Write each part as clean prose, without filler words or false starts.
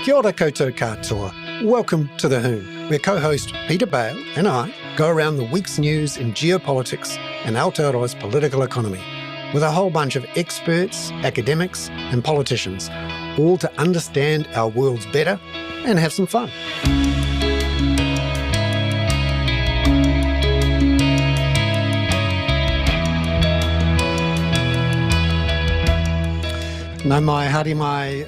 Kia ora koutou katoa. Welcome to the Hoon, where co-host Peter Bale and I go around the week's news in geopolitics and Aotearoa's political economy with a whole bunch of experts, academics and politicians, all to understand our worlds better and have some fun. Nau mai, haere mai,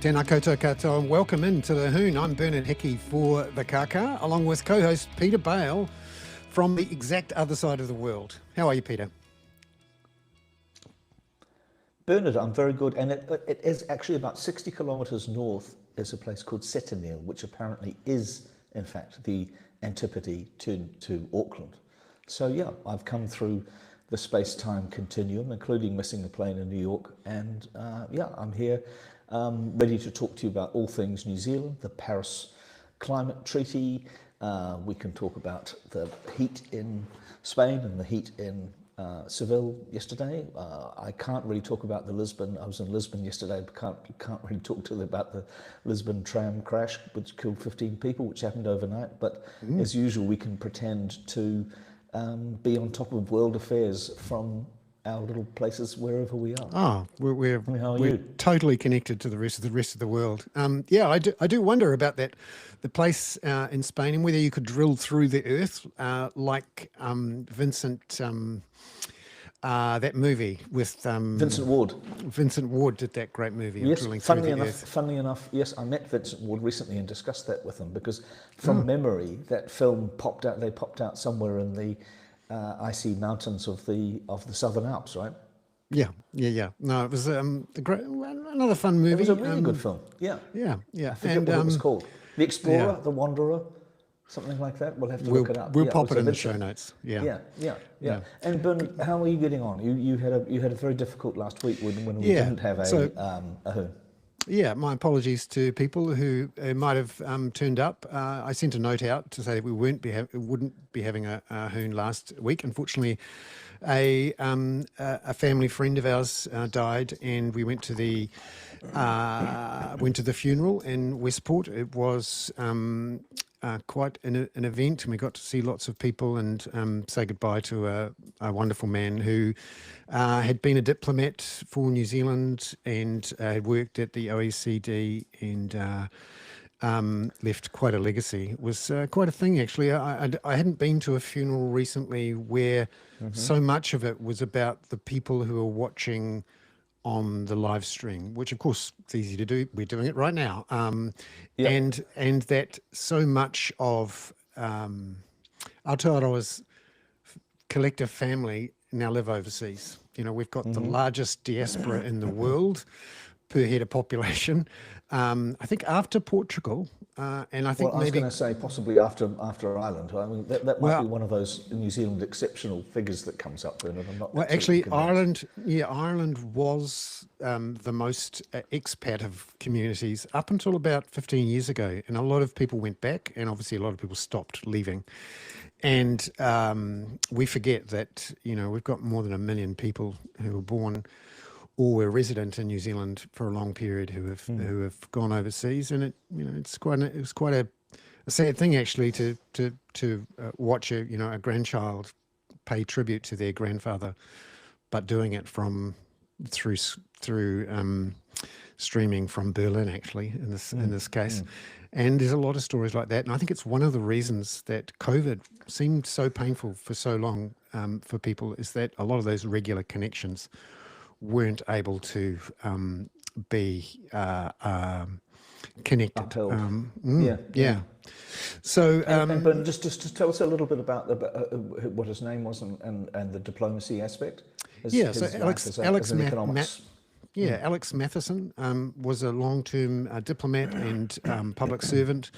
tēnā koutou katoa, and welcome into the Hoon. I'm Bernard Hickey for the Kaka, along with co-host Peter Bale from the exact other side of the world. How are you, Peter? Bernard, I'm very good, and it is actually about 60 kilometres north is a place called Setonil, which apparently is, in fact, the antipode to Auckland. So yeah, I've come through the space-time continuum, including missing the plane in New York, and yeah, I'm here ready to talk to you about all things New Zealand, the Paris Climate Treaty. We can talk about the heat in Spain and the heat in Seville yesterday. I can't really talk about the Lisbon. I was in Lisbon yesterday, but can't really talk to them about the Lisbon tram crash, which killed 15 people, which happened overnight. But as usual, we can pretend to be on top of world affairs from our little places wherever we are. Oh, we're totally connected to the rest of the world. Yeah, I do wonder about that, the place in Spain, and whether you could drill through the earth like Vincent. That movie with Vincent Ward. Vincent Ward did that great movie. Yes, Drilling funnily through the enough, earth. funnily enough, yes, I met Vincent Ward recently and discussed that with him because, from memory, that film popped out. They popped out somewhere in the icy mountains of the Southern Alps, right? Yeah. No, it was another fun movie. It was a really good film. Yeah. I forget what it was called. The Explorer, The Wanderer. Something like that. We'll have to look it up. We'll pop it in the show notes. Yeah. And Bernard, how are you getting on? You had a very difficult last week when we didn't have a Hoon. Yeah, my apologies to people who might have turned up. I sent a note out to say that we wouldn't be having a Hoon last week. Unfortunately, a family friend of ours died, and we went to the funeral in Westport. It was quite an event, and we got to see lots of people and say goodbye to a wonderful man who had been a diplomat for New Zealand and had worked at the OECD and left quite a legacy. It was quite a thing, actually. I hadn't been to a funeral recently where so much of it was about the people who are watching on the live stream, which of course it's easy to do. We're doing it right now. And that so much of Aotearoa's collective family now live overseas. You know, we've got the largest diaspora in the world per head of population. I think after Portugal, and I think I was going to say possibly after Ireland. I mean, that might be one of those New Zealand exceptional figures that comes up. Bernard. I'm not actually, convinced. Ireland was the most expat of communities up until about 15 years ago, and a lot of people went back, and obviously a lot of people stopped leaving. And we forget that we've got more than 1 million people who were born or were resident in New Zealand for a long period who have gone overseas, and it was quite a sad thing actually to watch a grandchild pay tribute to their grandfather, but doing it through streaming from Berlin actually in this case. And there's a lot of stories like that, and I think it's one of the reasons that COVID seemed so painful for so long for people, is that a lot of those regular connections weren't able to be connected. So, but just tell us a little bit about what his name was and the diplomacy aspect. Alex Matheson was a long-term diplomat and public servant,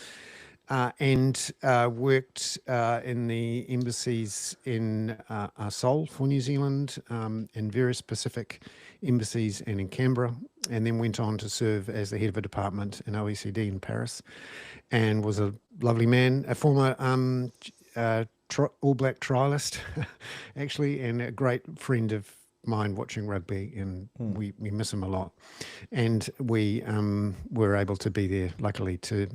and worked in the embassies in Seoul for New Zealand, in various Pacific embassies, and in Canberra, and then went on to serve as the head of a department in OECD in Paris, and was a lovely man, a former All Black trialist, actually, and a great friend of mind watching rugby, and we miss him a lot. And we were able to be there, luckily, to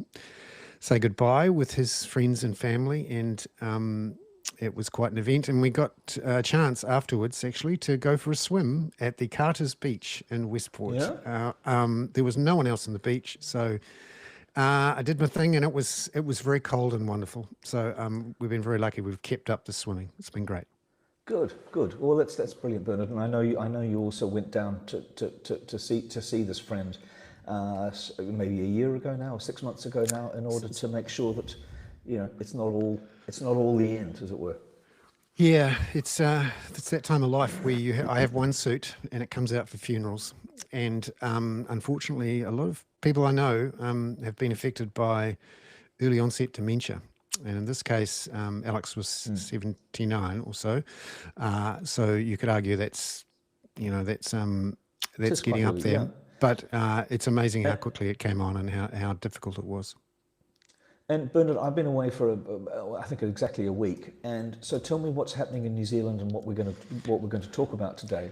say goodbye with his friends and family, and it was quite an event. And we got a chance afterwards, actually, to go for a swim at the Carter's Beach in Westport. Yeah. There was no one else on the beach, so I did my thing, and it was very cold and wonderful. So we've been very lucky. We've kept up the swimming. It's been great. Good, good. Well, that's brilliant, Bernard. And I know you also went down to see this friend, maybe a year ago now, or 6 months ago now, in order to make sure that, you know, it's not all the end, as it were. Yeah, it's that time of life where I have one suit and it comes out for funerals, and unfortunately, a lot of people I know have been affected by early onset dementia. And in this case, Alex was 79 or so. So you could argue that's getting up there. Yeah. But it's amazing how quickly it came on and how difficult it was. And Bernard, I've been away for I think exactly a week. And so tell me what's happening in New Zealand and what we're going to talk about today.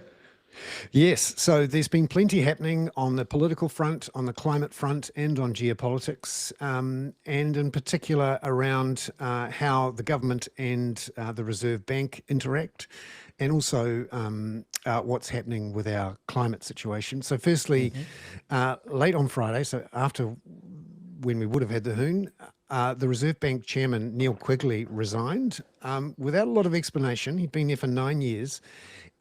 Yes, so there's been plenty happening on the political front, on the climate front, and on geopolitics, and in particular around how the government and the Reserve Bank interact, and also what's happening with our climate situation. So firstly, late on Friday, so after when we would have had the Hoon, the Reserve Bank chairman, Neil Quigley, resigned without a lot of explanation. He'd been there for 9 years.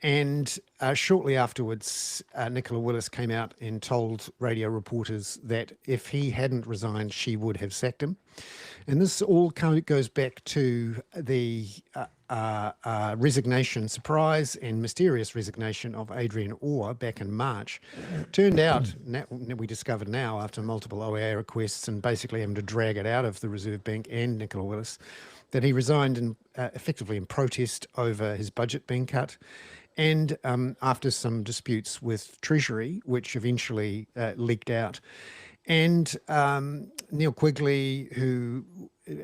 And shortly afterwards, Nicola Willis came out and told radio reporters that if he hadn't resigned, she would have sacked him. And this all kind of goes back to the resignation, surprise and mysterious resignation of Adrian Orr back in March. Turned out, we discovered now after multiple OAA requests and basically having to drag it out of the Reserve Bank and Nicola Willis, that he resigned effectively in protest over his budget being cut. And after some disputes with Treasury, which eventually leaked out. And Neil Quigley, who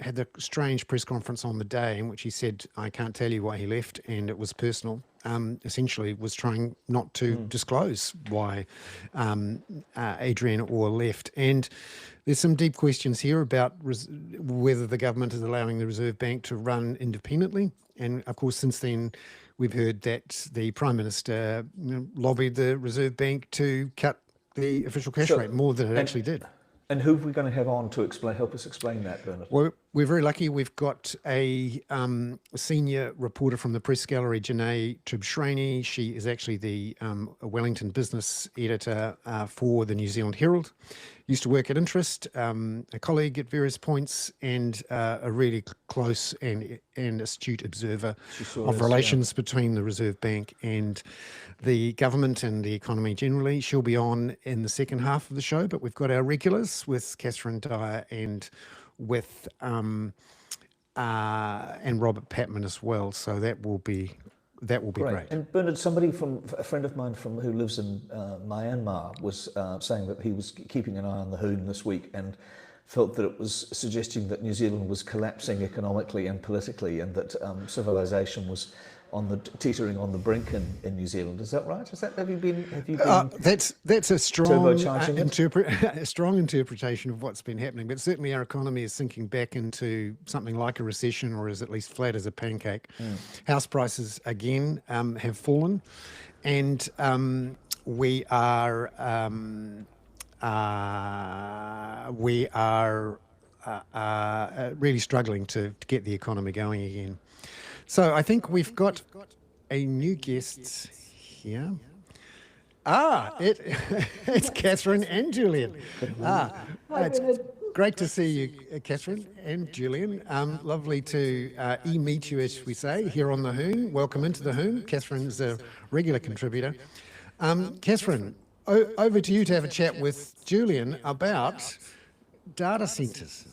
had the strange press conference on the day in which he said, I can't tell you why he left, and it was personal, essentially was trying not to disclose why Adrian Orr left. And there's some deep questions here about whether the government is allowing the Reserve Bank to run independently. And of course, since then, we've heard that the Prime Minister lobbied the Reserve Bank to cut the official cash rate more than it actually did. And who are we going to have on to help us explain that, Bernard? Well, we're very lucky. We've got a senior reporter from the Press Gallery, Janae Tubshrani. She is actually the Wellington business editor for the New Zealand Herald. Used to work at Interest, a colleague at various points, and a really close and astute observer of relations between the Reserve Bank and the government and the economy generally. She'll be on in the second half of the show, but we've got our regulars with Catherine Dyer and with and Robert Patman as well. So that will be great. And Bernard, a friend of mine who lives in Myanmar was saying that he was keeping an eye on the Hoon this week and felt that it was suggesting that New Zealand was collapsing economically and politically, and that civilization was teetering on the brink in New Zealand. Is that right? Have you been that's a strong turbocharging strong interpretation of what's been happening. But certainly our economy is sinking back into something like a recession, or is at least flat as a pancake. House prices again have fallen, and we are really struggling to get the economy going again. So I think we've got a new guest here. It's Catherine and Julian. It's great to see you, Catherine and Julian. Lovely to meet you, as we say, here on the Hoon. Welcome into the Hoon. Catherine's a regular contributor. Catherine, over to you to have a chat with Julian about data centres.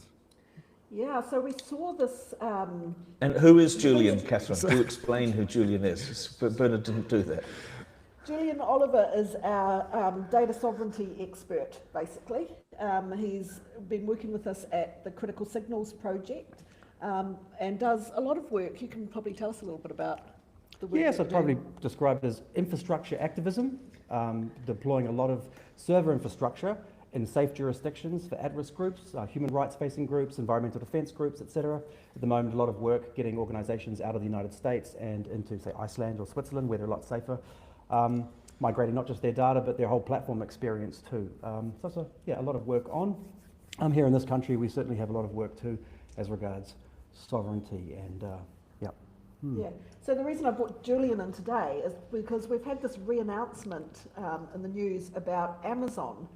Yeah, so we saw this. And who is Julian, Catherine? Do explain who Julian is. Bernard didn't do that. Julian Oliver is our data sovereignty expert, basically. He's been working with us at the Critical Signals project and does a lot of work. You can probably tell us a little bit about. the work Yes, that I'd you're probably doing? describe it as infrastructure activism, deploying a lot of server infrastructure in safe jurisdictions for at-risk groups, human rights-facing groups, environmental defence groups, etc. At the moment, a lot of work getting organisations out of the United States and into, say, Iceland or Switzerland, where they're a lot safer, migrating not just their data, but their whole platform experience too. So it's a lot of work on. Here in this country, we certainly have a lot of work too as regards sovereignty and, Yeah. So the reason I brought Julian in today is because we've had this re-announcement in the news about Amazon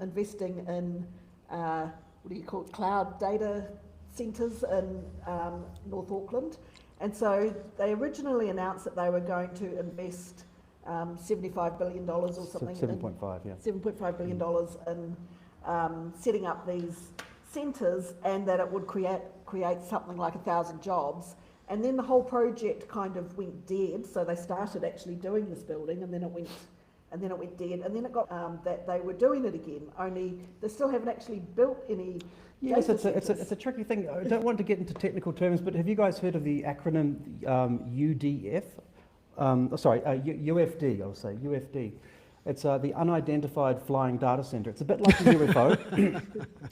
investing in what do you call it, cloud data centres in North Auckland, and so they originally announced that they were going to invest $75 billion or something. 7.5, yeah. $7.5 billion in setting up these centres, and that it would create something like 1,000 jobs. And then the whole project kind of went dead. So they started actually doing this building, and then it went dead. And then it got that they were doing it again. Only they still haven't actually built any. Yes, it's a tricky thing. I don't want to get into technical terms, but have you guys heard of the acronym UDF? UFD. I'll say UFD. It's the Unidentified Flying Data Center. It's a bit like a UFO.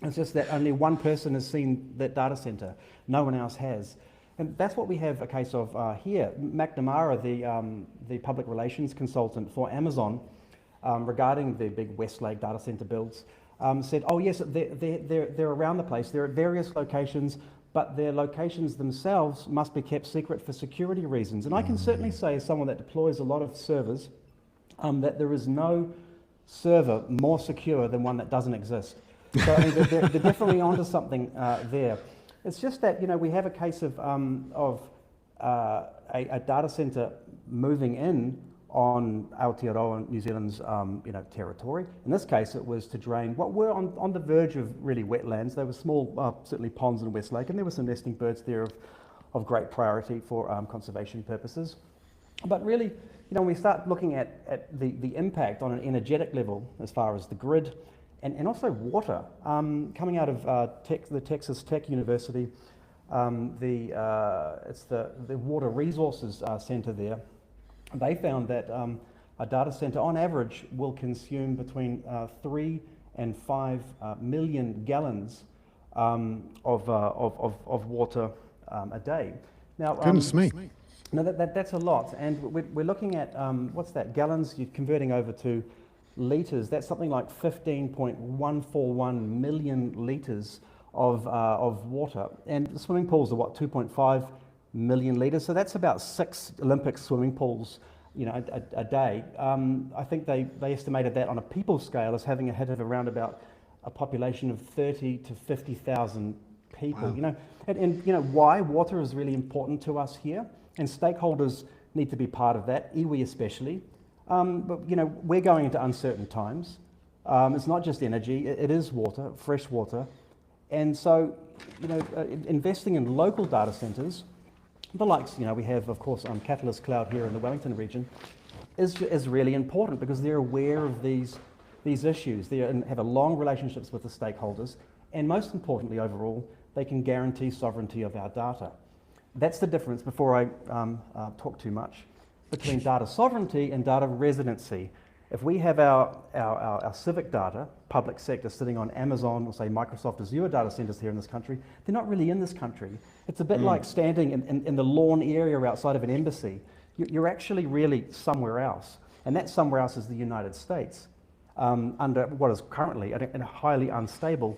It's just that only one person has seen that data center. No one else has. And that's what we have a case of here. McNamara, the public relations consultant for Amazon, regarding the big Westlake data center builds, said, oh yes, they're around the place. They're at various locations, but their locations themselves must be kept secret for security reasons. And I can certainly say, as someone that deploys a lot of servers, that there is no server more secure than one that doesn't exist. So I mean, they're definitely onto something there. It's just that, you know, we have a case of a data centre moving in on Aotearoa, New Zealand's territory. In this case, it was to drain what were on the verge of really wetlands. There were small, certainly ponds in Westlake, and there were some nesting birds there of great priority for conservation purposes. But really, you know, when we start looking at the impact on an energetic level as far as the grid, and also water, coming out of the Texas Tech University, it's the Water Resources Center there. They found that a data center, on average, will consume between 3 and 5 million gallons of water a day. Now, Goodness me. No, that's a lot, and we're looking at what's that? Gallons. You're converting over to litres. That's something like 15.141 million litres of water. And the swimming pools are what, 2.5 million litres. So that's about 6 Olympic swimming pools, you know, a day. I think they estimated that on a people scale as having a hit of around about a population of 30 to 50,000 people. Wow. You know, and you know why water is really important to us here, and stakeholders need to be part of that, iwi especially. But you know, we're going into uncertain times. It's not just energy; it is water, fresh water, and so you know, investing in local data centres, the likes we have, of course, Catalyst Cloud here in the Wellington region, is really important because they're aware of these issues. They have a long relationships with the stakeholders, and most importantly, overall, they can guarantee sovereignty of our data. That's the difference. Before I talk too much, between data sovereignty and data residency. If we have our civic data, public sector, sitting on Amazon or say Microsoft Azure data centers here in this country, they're not really in this country. It's a bit like standing in the lawn area outside of an embassy. You're actually really somewhere else. And that somewhere else is the United States, under what is currently a highly unstable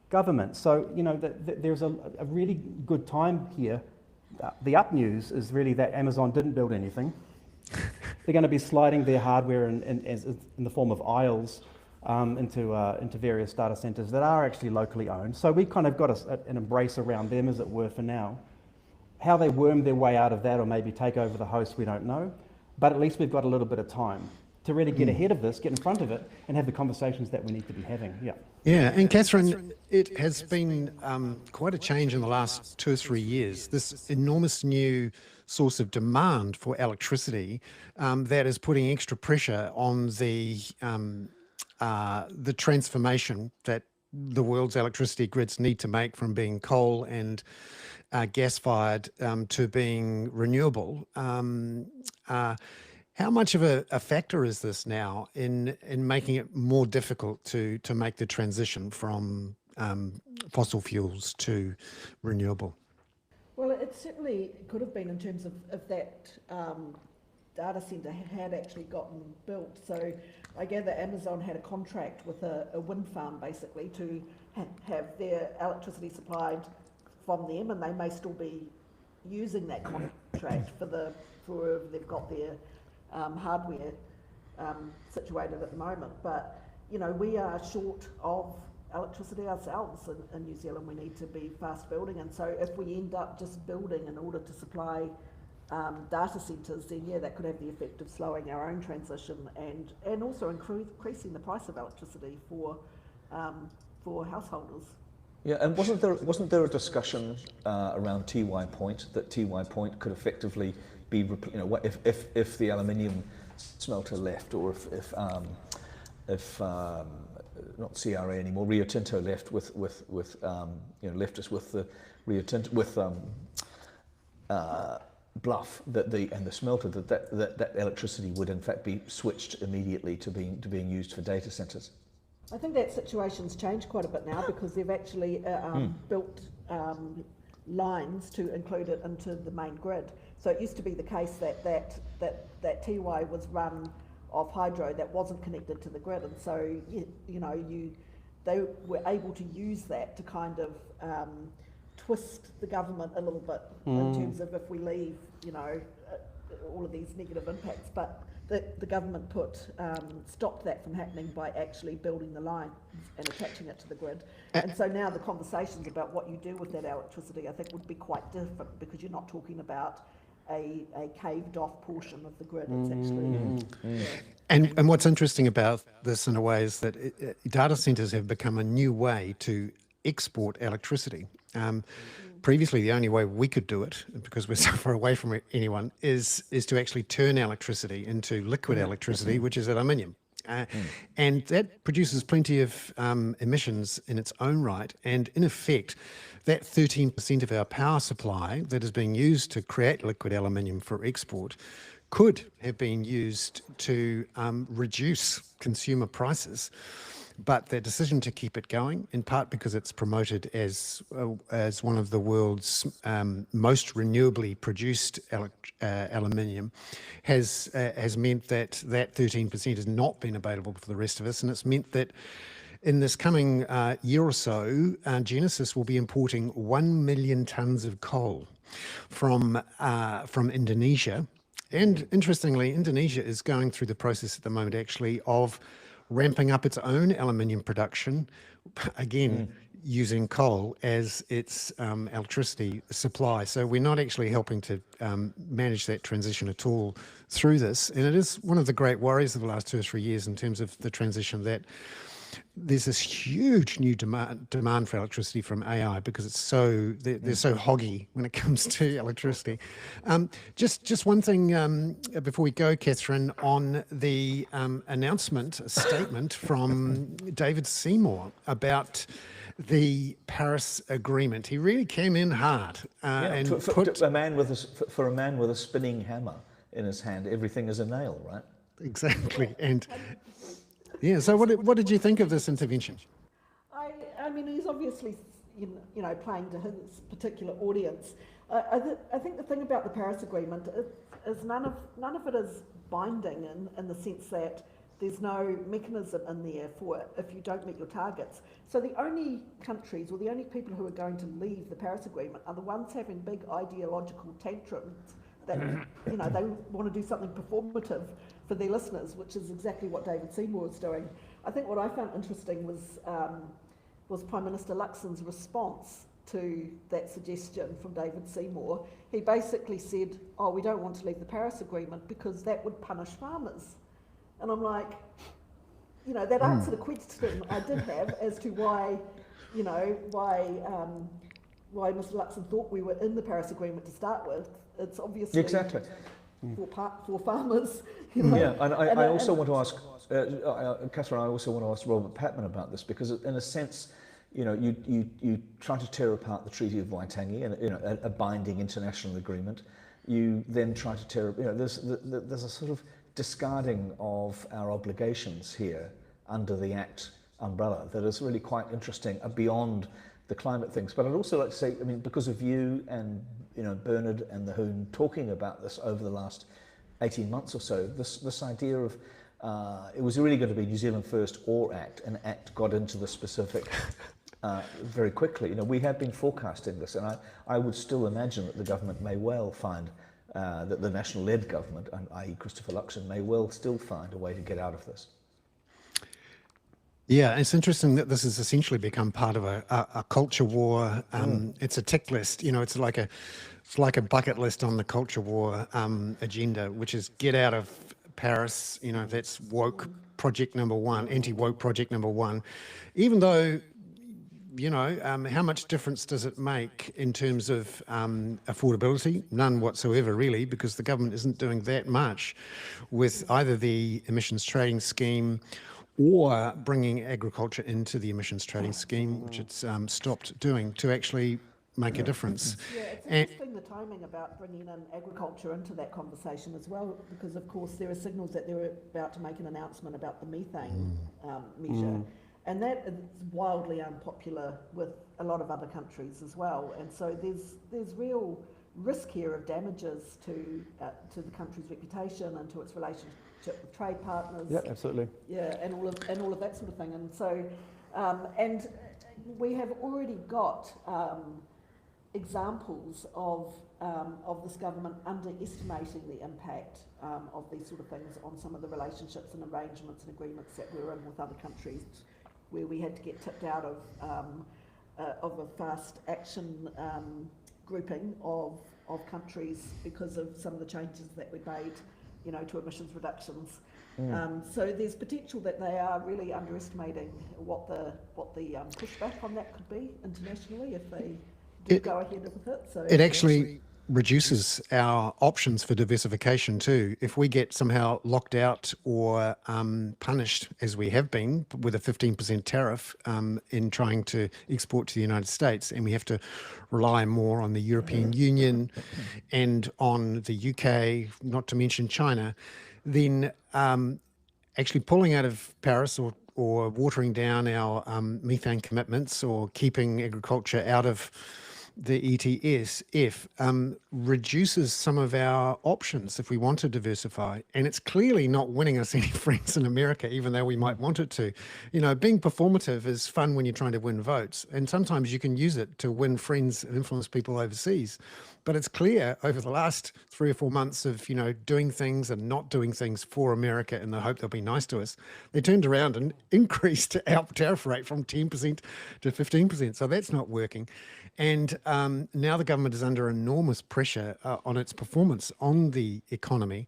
government. So, you know, there's a really good time here. The up news is really that Amazon didn't build anything. They're going to be sliding their hardware in the form of aisles into various data centers that are actually locally owned. So we kind of got an embrace around them, as it were, for now. How they worm their way out of that or maybe take over the host, we don't know. But at least we've got a little bit of time to really get ahead of this, get in front of it, and have the conversations that we need to be having. Yeah. Yeah, and Catherine, it has been quite a change in the last 2 or 3 years. This enormous new source of demand for electricity that is putting extra pressure on the transformation that the world's electricity grids need to make from being coal and gas-fired to being renewable. How much of a factor is this now in making it more difficult to make the transition from fossil fuels to renewable? Well, it certainly could have been in terms of if that data centre had actually gotten built. So I gather Amazon had a contract with a wind farm basically to have their electricity supplied from them, and they may still be using that contract for they've got their hardware situated at the moment. But you know, we are short of electricity ourselves in New Zealand. We need to be fast building, and so if we end up just building in order to supply data centres, then yeah, that could have the effect of slowing our own transition and also increasing the price of electricity for householders. Yeah, and wasn't there a discussion around Tiwai Point that Tiwai Point could effectively be, you know, if the aluminium smelter left, or if not CRA anymore, Rio Tinto left with left us with the Rio Tinto with Bluff and the smelter, that electricity would in fact be switched immediately to being used for data centres. I think that situation's changed quite a bit now because they've actually built lines to include it into the main grid. So it used to be the case that Tiwai was run off hydro that wasn't connected to the grid, and so they were able to use that to kind of twist the government a little bit in terms of if we leave, all of these negative impacts. But the government stopped that from happening by actually building the line and attaching it to the grid. And so now the conversations about what you do with that electricity, I think, would be quite different, because you're not talking about a caved off portion of the grid. It's actually And what's interesting about this in a way is that data centres have become a new way to export electricity. Previously, the only way we could do it, because we're so far away from anyone, is to actually turn electricity into liquid electricity, which is aluminium. And that produces plenty of emissions in its own right. And in effect, that 13% of our power supply that is being used to create liquid aluminium for export could have been used to reduce consumer prices. But their decision to keep it going, in part because it's promoted as one of the world's most renewably produced aluminium, has meant that 13% has not been available for the rest of us, and it's meant that in this coming year or so, Genesis will be importing 1 million tonnes of coal from Indonesia. And interestingly, Indonesia is going through the process at the moment, actually, of ramping up its own aluminium production, again, using coal as its electricity supply. So we're not actually helping to manage that transition at all through this. And it is one of the great worries of the last 2 or 3 years in terms of the transition, that there's this huge new demand for electricity from AI, because it's they're so hoggy when it comes to electricity. Just one thing before we go, Catherine, on the statement from David Seymour about the Paris Agreement. He really came in hard for a man with a spinning hammer in his hand. Everything is a nail, right? Exactly. And yeah, so what did you think of this intervention? I mean, he's obviously, playing to his particular audience. I think the thing about the Paris Agreement is none of it is binding in the sense that there's no mechanism in there for if you don't meet your targets. So the only countries, or the only people who are going to leave the Paris Agreement, are the ones having big ideological tantrums that they want to do something performative for their listeners, which is exactly what David Seymour is doing. I think what I found interesting was Prime Minister Luxon's response to that suggestion from David Seymour. He basically said, we don't want to leave the Paris Agreement because that would punish farmers. And I'm like, that answered a question I did have as to why Mr. Luxon thought we were in the Paris Agreement to start with. It's obviously exactly for farmers. Yeah, and I also want to ask, Catherine, I also want to ask Robert Patman about this, because in a sense, you try to tear apart the Treaty of Waitangi, and a binding international agreement. You then try to tear, there's a sort of discarding of our obligations here under the Act umbrella that is really quite interesting, beyond the climate things. But I'd also like to say, I mean, because of you and Bernard and the Hoon talking about this over the last 18 months or so, this idea of it was really going to be New Zealand First or ACT, and ACT got into the specific very quickly. We have been forecasting this, and I would still imagine that the government may well find, that the national-led government, i.e. Christopher Luxon, may well still find a way to get out of this. Yeah, it's interesting that this has essentially become part of a culture war. It's a tick list. It's like a bucket list on the culture war agenda, which is get out of Paris. That's woke project number one, anti-woke project number one. Even though, how much difference does it make in terms of affordability? None whatsoever, really, because the government isn't doing that much with either the emissions trading scheme or bringing agriculture into the emissions trading scheme, which it's stopped doing, to actually make a difference. Yeah, it's interesting the timing about bringing in agriculture into that conversation as well, because of course there are signals that they're about to make an announcement about the methane measure, and that is wildly unpopular with a lot of other countries as well. And so there's real risk here of damages to the country's reputation and to its relationship with trade partners. Yeah, absolutely. Yeah, and all of that sort of thing. And so, and we have already got examples of this government underestimating the impact of these sort of things on some of the relationships and arrangements and agreements that we're in with other countries, where we had to get tipped out of a fast action grouping of countries because of some of the changes that we made, to emissions reductions. So there's potential that they are really underestimating what the pushback on that could be internationally if they do go ahead with it. So it actually reduces our options for diversification too. If we get somehow locked out or punished, as we have been with a 15% tariff in trying to export to the United States, and we have to rely more on the European Union and on the UK, not to mention China, then actually pulling out of Paris or watering down our methane commitments or keeping agriculture out of the ETS reduces some of our options if we want to diversify. And it's clearly not winning us any friends in America, even though we might want it to. Being performative is fun when you're trying to win votes. And sometimes you can use it to win friends and influence people overseas. But it's clear over the last 3 or 4 months of, doing things and not doing things for America in the hope they'll be nice to us, they turned around and increased our tariff rate from 10% to 15%. So that's not working. And now the government is under enormous pressure on its performance on the economy.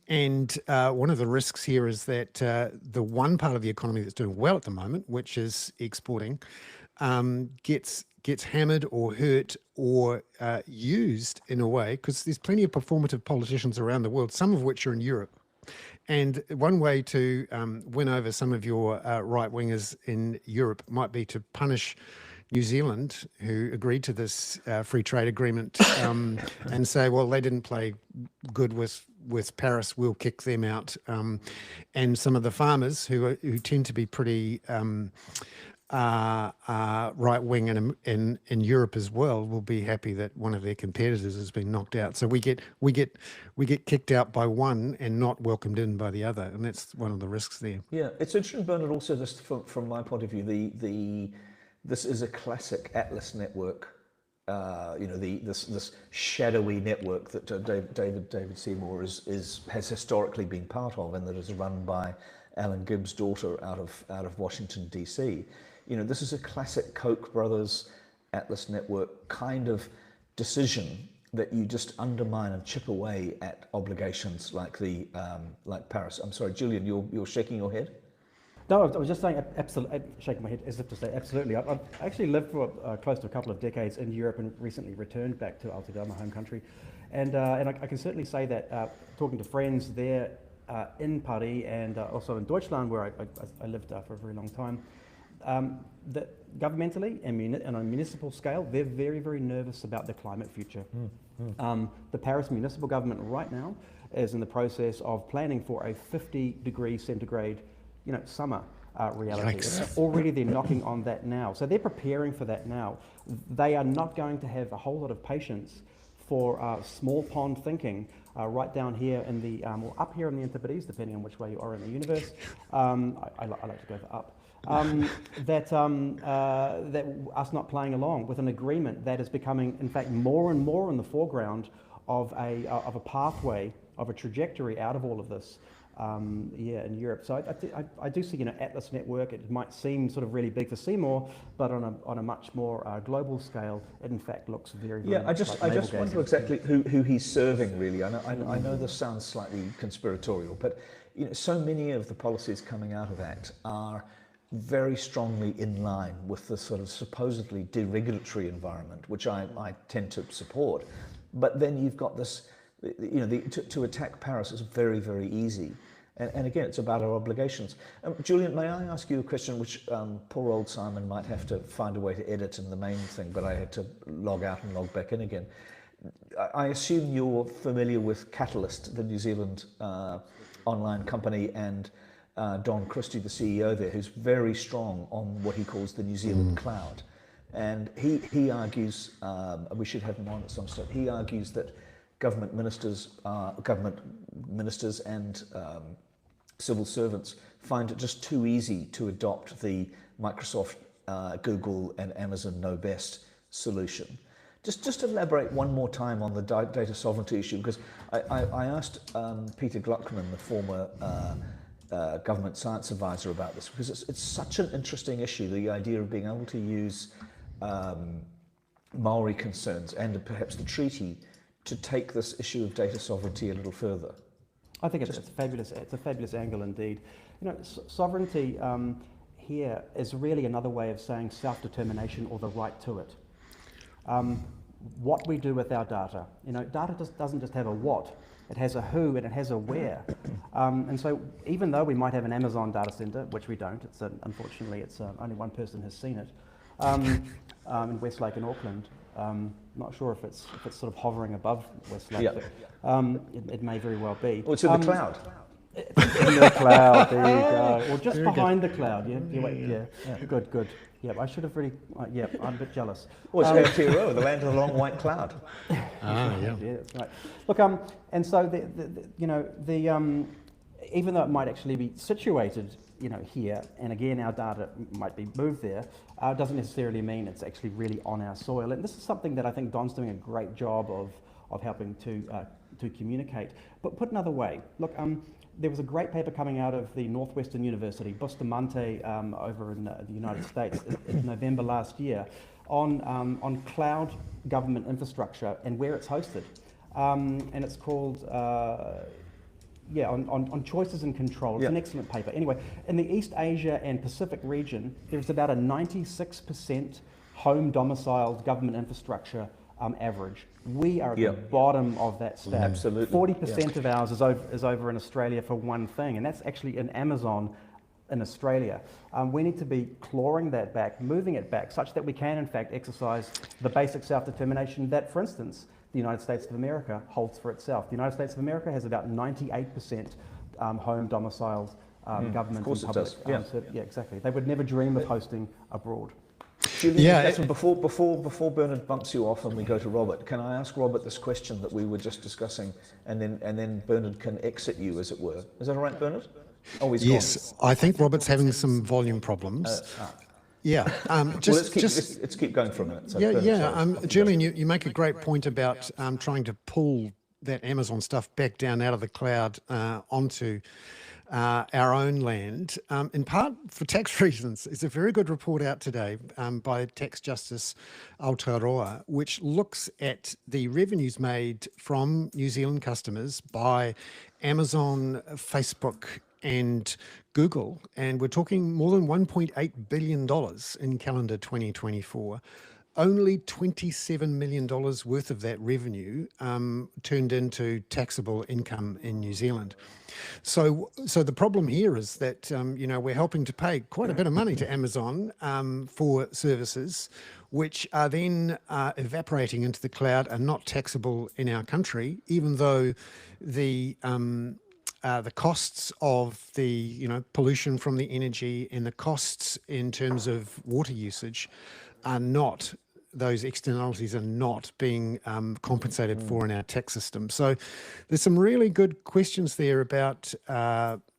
And one of the risks here is that the one part of the economy that's doing well at the moment, which is exporting, gets hammered or hurt or used in a way, because there's plenty of performative politicians around the world, some of which are in Europe. And one way to win over some of your right-wingers in Europe might be to punish New Zealand, who agreed to this free trade agreement, and say, well, they didn't play good with Paris, we'll kick them out. And some of the farmers who tend to be pretty right-wing in Europe as well will be happy that one of their competitors has been knocked out. So we get kicked out by one and not welcomed in by the other, and that's one of the risks there. Yeah, it's interesting, Bernard. Also, just from my point of view, this is a classic Atlas network. This shadowy network that David Seymour has historically been part of, and that is run by Alan Gibbs' daughter out of Washington DC. This is a classic Koch brothers Atlas network kind of decision that you just undermine and chip away at obligations like Paris. I'm sorry, Julian, you're shaking your head. No, I was just saying, absolutely, shaking my head as if to say absolutely. I've actually lived for close to a couple of decades in Europe and recently returned back to Aotearoa, my home country. And I can certainly say that talking to friends there in Paris and also in Deutschland, where I lived for a very long time, that governmentally and on a municipal scale, they're very, very nervous about the climate future. The Paris municipal government right now is in the process of planning for a 50-degree centigrade, summer reality. Already they're knocking on that now. So they're preparing for that now. They are not going to have a whole lot of patience for small pond thinking right down here in the, or up here in the Antipodes, depending on which way you are in the universe. I like to go for up. That us not playing along with an agreement that is becoming, in fact, more and more in the foreground of a pathway, of a trajectory out of all of this. In Europe. So I do see, Atlas Network. It might seem sort of really big for Seymour, but on a much more global scale, it in fact looks very. Yeah, I just wonder exactly who he's serving. Really, I know this sounds slightly conspiratorial, but so many of the policies coming out of that are very strongly in line with the sort of supposedly deregulatory environment, which I tend to support. But then you've got this. To attack Paris is very, very easy. And again, it's about our obligations. Julian, may I ask you a question which poor old Simon might have to find a way to edit in the main thing, but I had to log out and log back in again. I assume you're familiar with Catalyst, the New Zealand online company, and Don Christie, the CEO there, who's very strong on what he calls the New Zealand cloud. And he argues, we should have him on at some stage, he argues that government ministers and civil servants find it just too easy to adopt the Microsoft, Google, and Amazon know best solution. Just elaborate one more time on the data sovereignty issue, because I asked Peter Gluckman, the former government science advisor, about this, because it's such an interesting issue, the idea of being able to use Maori concerns and perhaps the treaty to take this issue of data sovereignty a little further. I think it's fabulous. It's a fabulous angle indeed. Sovereignty here is really another way of saying self-determination or the right to it. What we do with our data. Data doesn't just have a what. It has a who and it has a where. And so even though we might have an Amazon data center, which we don't, unfortunately only one person has seen it, in Westlake in Auckland. Not sure if it's sort of hovering above Westlake, but it may very well be. Oh, it's in the cloud. In the cloud, there you go. Or just behind the cloud, yeah. Good. Yeah, I should have really, I'm a bit jealous. Well, it's Aotearoa, the land of the long white cloud. Yeah, that's right. Look, and so even though it might actually be situated, here, and again our data might be moved there, doesn't necessarily mean it's actually really on our soil. And this is something that I think Don's doing a great job of helping to communicate. But put another way, look, there was a great paper coming out of the Northwestern University, Bustamante, over in the United States in November last year, on cloud government infrastructure and where it's hosted. And it's called on choices and control. It's an excellent paper. Anyway, in the East Asia and Pacific region, there's about a 96% home domiciled government infrastructure average. We are at the bottom of that stack. Absolutely. 40% of ours is over in Australia for one thing, and that's actually in Amazon in Australia. We need to be clawing that back, moving it back, such that we can in fact exercise the basic self-determination that, for instance, the United States of America holds for itself. The United States of America has about 98% home domiciled government. Of course and it public. does. Yeah, exactly. They would never dream of hosting abroad. Julian, before Bernard bumps you off and we go to Robert, can I ask Robert this question that we were just discussing, and then Bernard can exit you, as it were. Is that all right, Bernard? Oh, he's yes, gone. I think Robert's having some volume problems. Let's keep going for a minute. So Julian, you make a great point about trying to pull that Amazon stuff back down out of the cloud onto our own land, in part for tax reasons. It's a very good report out today by Tax Justice Aotearoa, which looks at the revenues made from New Zealand customers by Amazon, Facebook, and Google, and we're talking more than $1.8 billion in calendar 2024. only $27 million worth of that revenue turned into taxable income in New Zealand. So the problem here is that we're helping to pay quite a bit of money to Amazon for services, which are then evaporating into the cloud and not taxable in our country, even though the costs of the pollution from the energy and the costs in terms of water usage are not, those externalities are not being compensated for in our tax system. So there's some really good questions there about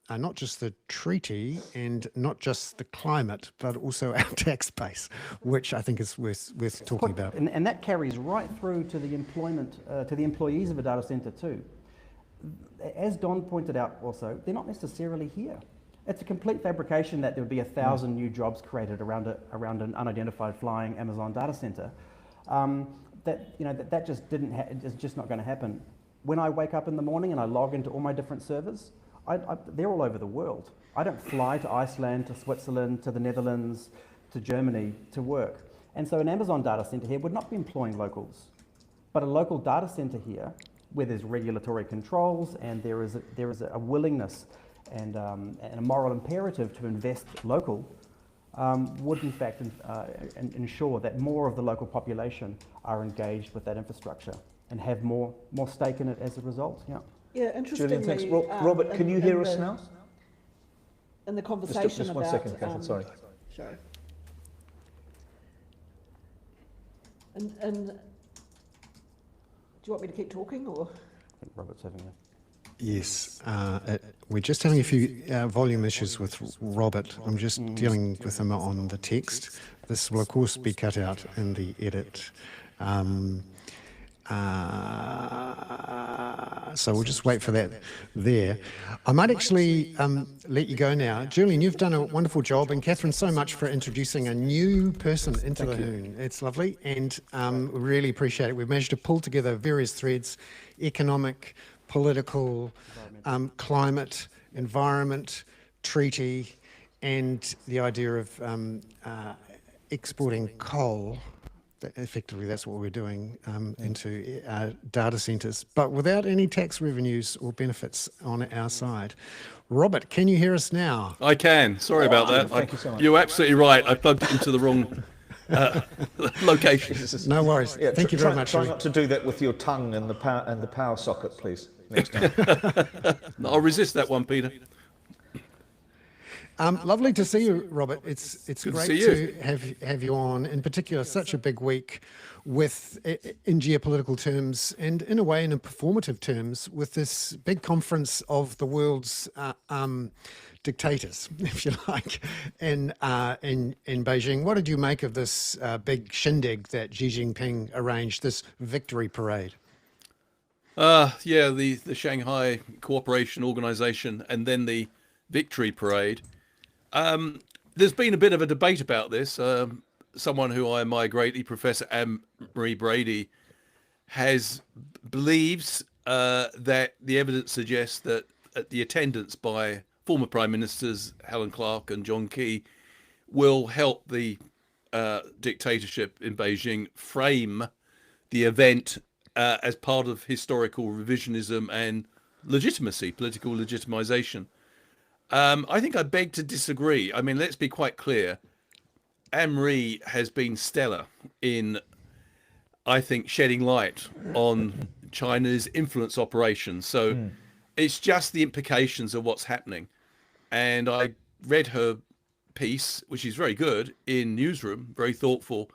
not just the treaty and not just the climate, but also our tax base, which I think is worth talking about. And that carries right through to the employment, to the employees of a data center too. As Don pointed out also, they're not necessarily here. It's a complete fabrication that there would be 1,000 new jobs created around an unidentified flying Amazon data center. That just it's just not going to happen. When I wake up in the morning and I log into all my different servers, they're all over the world. I don't fly to Iceland, to Switzerland, to the Netherlands, to Germany to work. And so an Amazon data center here would not be employing locals, but a local data center here where there's regulatory controls and there is a willingness and a moral imperative to invest local would in fact ensure that more of the local population are engaged with that infrastructure and have more stake in it as a result. Yeah. Yeah, interestingly. Julian, thanks. Robert, can you hear us now? In the conversation just about... one second, Catherine, sorry. Sure. And do you want me to keep talking, or...? I think Robert's having a... Yes, we're just having a few volume issues with Robert. I'm just dealing with him on the text. This will, of course, be cut out in the edit. So we'll just wait for that there. I might actually let you go now. Julian, you've done a wonderful job, and Catherine, so much for introducing a new person into the Hoon. It's lovely, and we really appreciate it. We've managed to pull together various threads: economic, political, climate, environment, treaty, and the idea of exporting coal. Effectively, that's what we're doing into data centres, but without any tax revenues or benefits on our side. Robert, can you hear us now? I can. Sorry about that. Thank you so much. You're absolutely right. I plugged into the wrong location. No worries. Yeah, Thank you very much. Try not to do that with your tongue and the power socket, please. Next time. I'll resist that one, Peter. Lovely to see you, Robert. It's Good to great see to have you on. In particular, such a big week with, in geopolitical terms, and in a way, in performative terms, with this big conference of the world's dictators, if you like, in Beijing. What did you make of this big shindig that Xi Jinping arranged, this victory parade? Yeah, the Shanghai Cooperation Organization and then the victory parade. There's been a bit of a debate about this. Someone who I admire greatly, Professor Anne-Marie Brady, believes that the evidence suggests that the attendance by former Prime Ministers Helen Clark and John Key will help the dictatorship in Beijing frame the event as part of historical revisionism and legitimacy, political legitimization. I think I beg to disagree. I mean, let's be quite clear. Anne-Marie has been stellar in, I think, shedding light on China's influence operations. So it's just the implications of what's happening. And I read her piece, which is very good, in Newsroom, very thoughtful.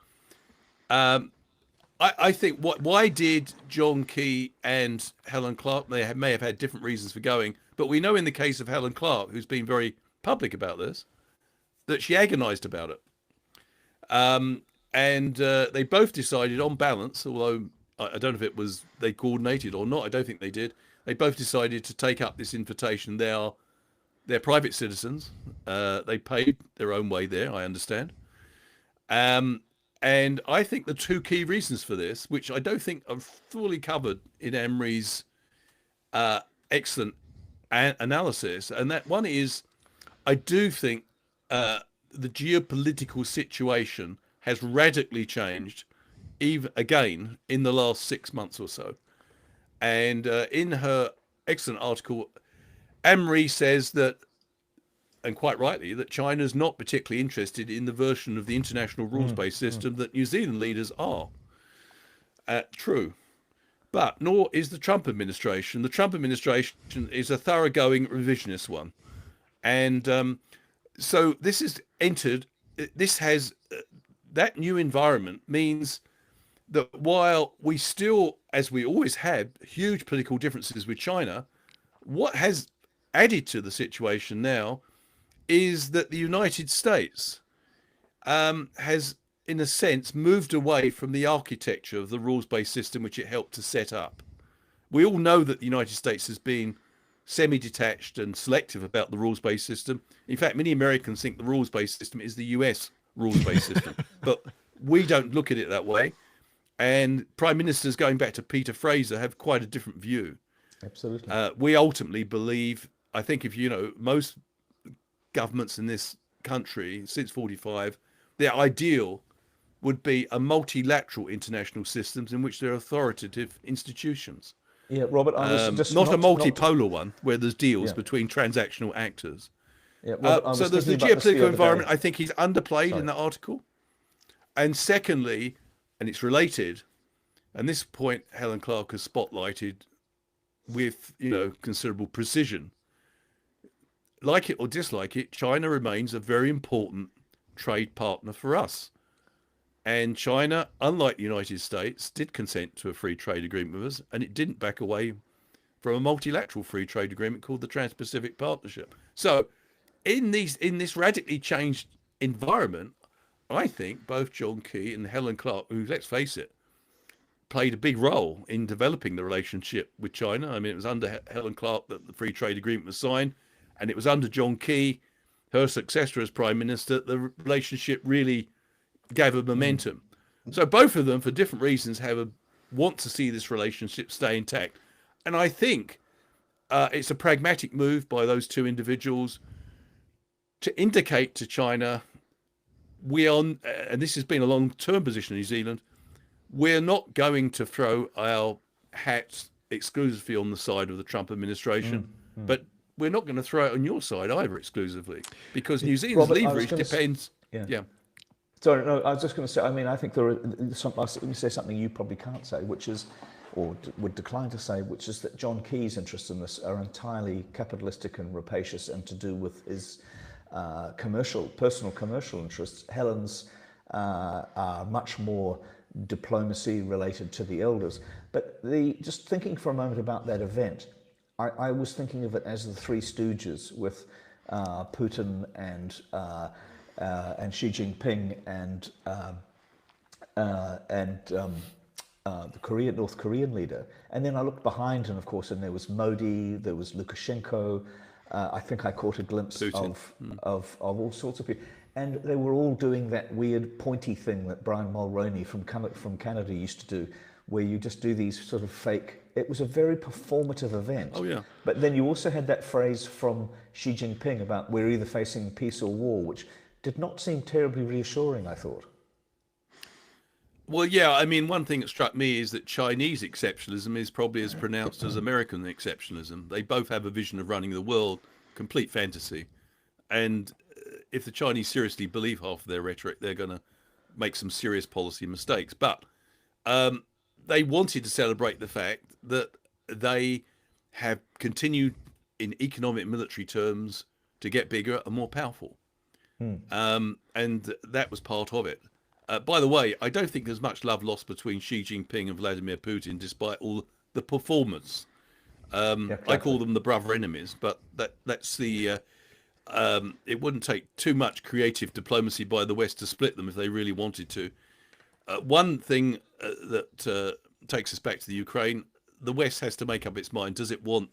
I think why did John Key and Helen Clark, they may have had different reasons for going, but we know in the case of Helen Clark, who's been very public about this, that she agonized about it. And they both decided on balance, although I don't know if it was they coordinated or not, I don't think they did. They both decided to take up this invitation. They're private citizens. They paid their own way there, I understand. And I think the two key reasons for this, which I don't think are fully covered in Anne-Marie's excellent analysis, and that one is, I do think the geopolitical situation has radically changed even again in the last 6 months or so. And in her excellent article, Anne-Marie says that, and quite rightly, that China's not particularly interested in the version of the international rules-based system that New Zealand leaders are. True. But nor is the Trump administration. The Trump administration is a thoroughgoing revisionist one. And so this is entered, this has, that new environment means that while we still, as we always had, huge political differences with China, what has added to the situation now is that the United States has, in a sense, moved away from the architecture of the rules-based system which it helped to set up. We all know that the United States has been semi-detached and selective about the rules-based system. In fact, many Americans think the rules-based system is the US rules-based system, but we don't look at it that way. And prime ministers, going back to Peter Fraser, have quite a different view. Absolutely. We ultimately believe, I think if you know, most governments in this country since 45, their ideal would be a multilateral international systems in which there are authoritative institutions. Yeah, Robert, I was just not a multipolar one where there's deals between transactional actors. Yeah, Robert, so there's the geopolitical environment. I think he's underplayed in that article. And secondly, and it's related, and this point Helen Clark has spotlighted with, you know, considerable precision. Like it or dislike it, China remains a very important trade partner for us. And China, unlike the United States, did consent to a free trade agreement with us, and it didn't back away from a multilateral free trade agreement called the Trans-Pacific Partnership. So in this radically changed environment, I think both John Key and Helen Clark, who, let's face it, played a big role in developing the relationship with China. I mean, it was under Helen Clark that the free trade agreement was signed, and it was under John Key, her successor as prime minister, the relationship really gave a momentum. So both of them, for different reasons, want to see this relationship stay intact. And I think it's a pragmatic move by those two individuals to indicate to China, and this has been a long-term position in New Zealand, we're not going to throw our hats exclusively on the side of the Trump administration, but we're not going to throw it on your side either exclusively, because New Zealand's leverage depends. Yeah. Sorry, no, I was just going to say, I mean, I think there are some, let me say something you probably can't say, which is, or would decline to say, which is that John Key's interests in this are entirely capitalistic and rapacious and to do with his personal commercial interests. Helen's are much more diplomacy related to the elders. But just thinking for a moment about that event, I was thinking of it as the Three Stooges with Putin and Xi Jinping and the North Korean leader. And then I looked behind, and of course, and there was Modi, there was Lukashenko. I think I caught a glimpse of all sorts of people. And they were all doing that weird pointy thing that Brian Mulroney from Canada used to do, where you just do these sort of fake. It was a very performative event. Oh, yeah. But then you also had that phrase from Xi Jinping about we're either facing peace or war, which did not seem terribly reassuring, I thought. Well, yeah, I mean, one thing that struck me is that Chinese exceptionalism is probably as pronounced as American exceptionalism. They both have a vision of running the world, complete fantasy. And if the Chinese seriously believe half of their rhetoric, they're going to make some serious policy mistakes. But they wanted to celebrate the fact that they have continued in economic and military terms to get bigger and more powerful. And that was part of it. By the way, I don't think there's much love lost between Xi Jinping and Vladimir Putin, despite all the performance. I call them the brother enemies, but that's the... it wouldn't take too much creative diplomacy by the West to split them if they really wanted to. One thing that takes us back to the Ukraine, the West has to make up its mind. Does it want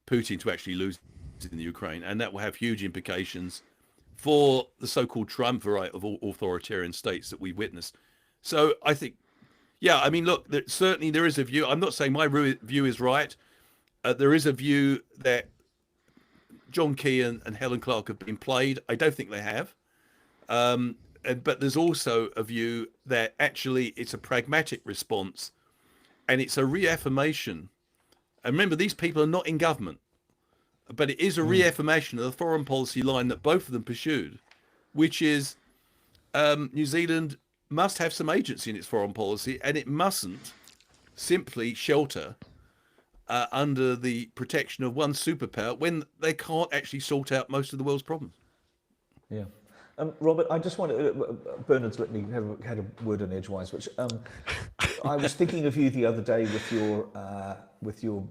Putin to actually lose in the Ukraine? And that will have huge implications for the so-called triumvirate of all authoritarian states that we witnessed. So I think, yeah, I mean, look, certainly there is a view. I'm not saying my view is right. There is a view that John Key and Helen Clark have been played. I don't think they have. but there's also a view that actually it's a pragmatic response, and it's a reaffirmation. And remember, these people are not in government, but it is a reaffirmation of the foreign policy line that both of them pursued, which is New Zealand must have some agency in its foreign policy, and it mustn't simply shelter under the protection of one superpower when they can't actually sort out most of the world's problems. Yeah. Robert, I just want to, Bernard's let me had a word on Edgewise, which I was thinking of you the other day with your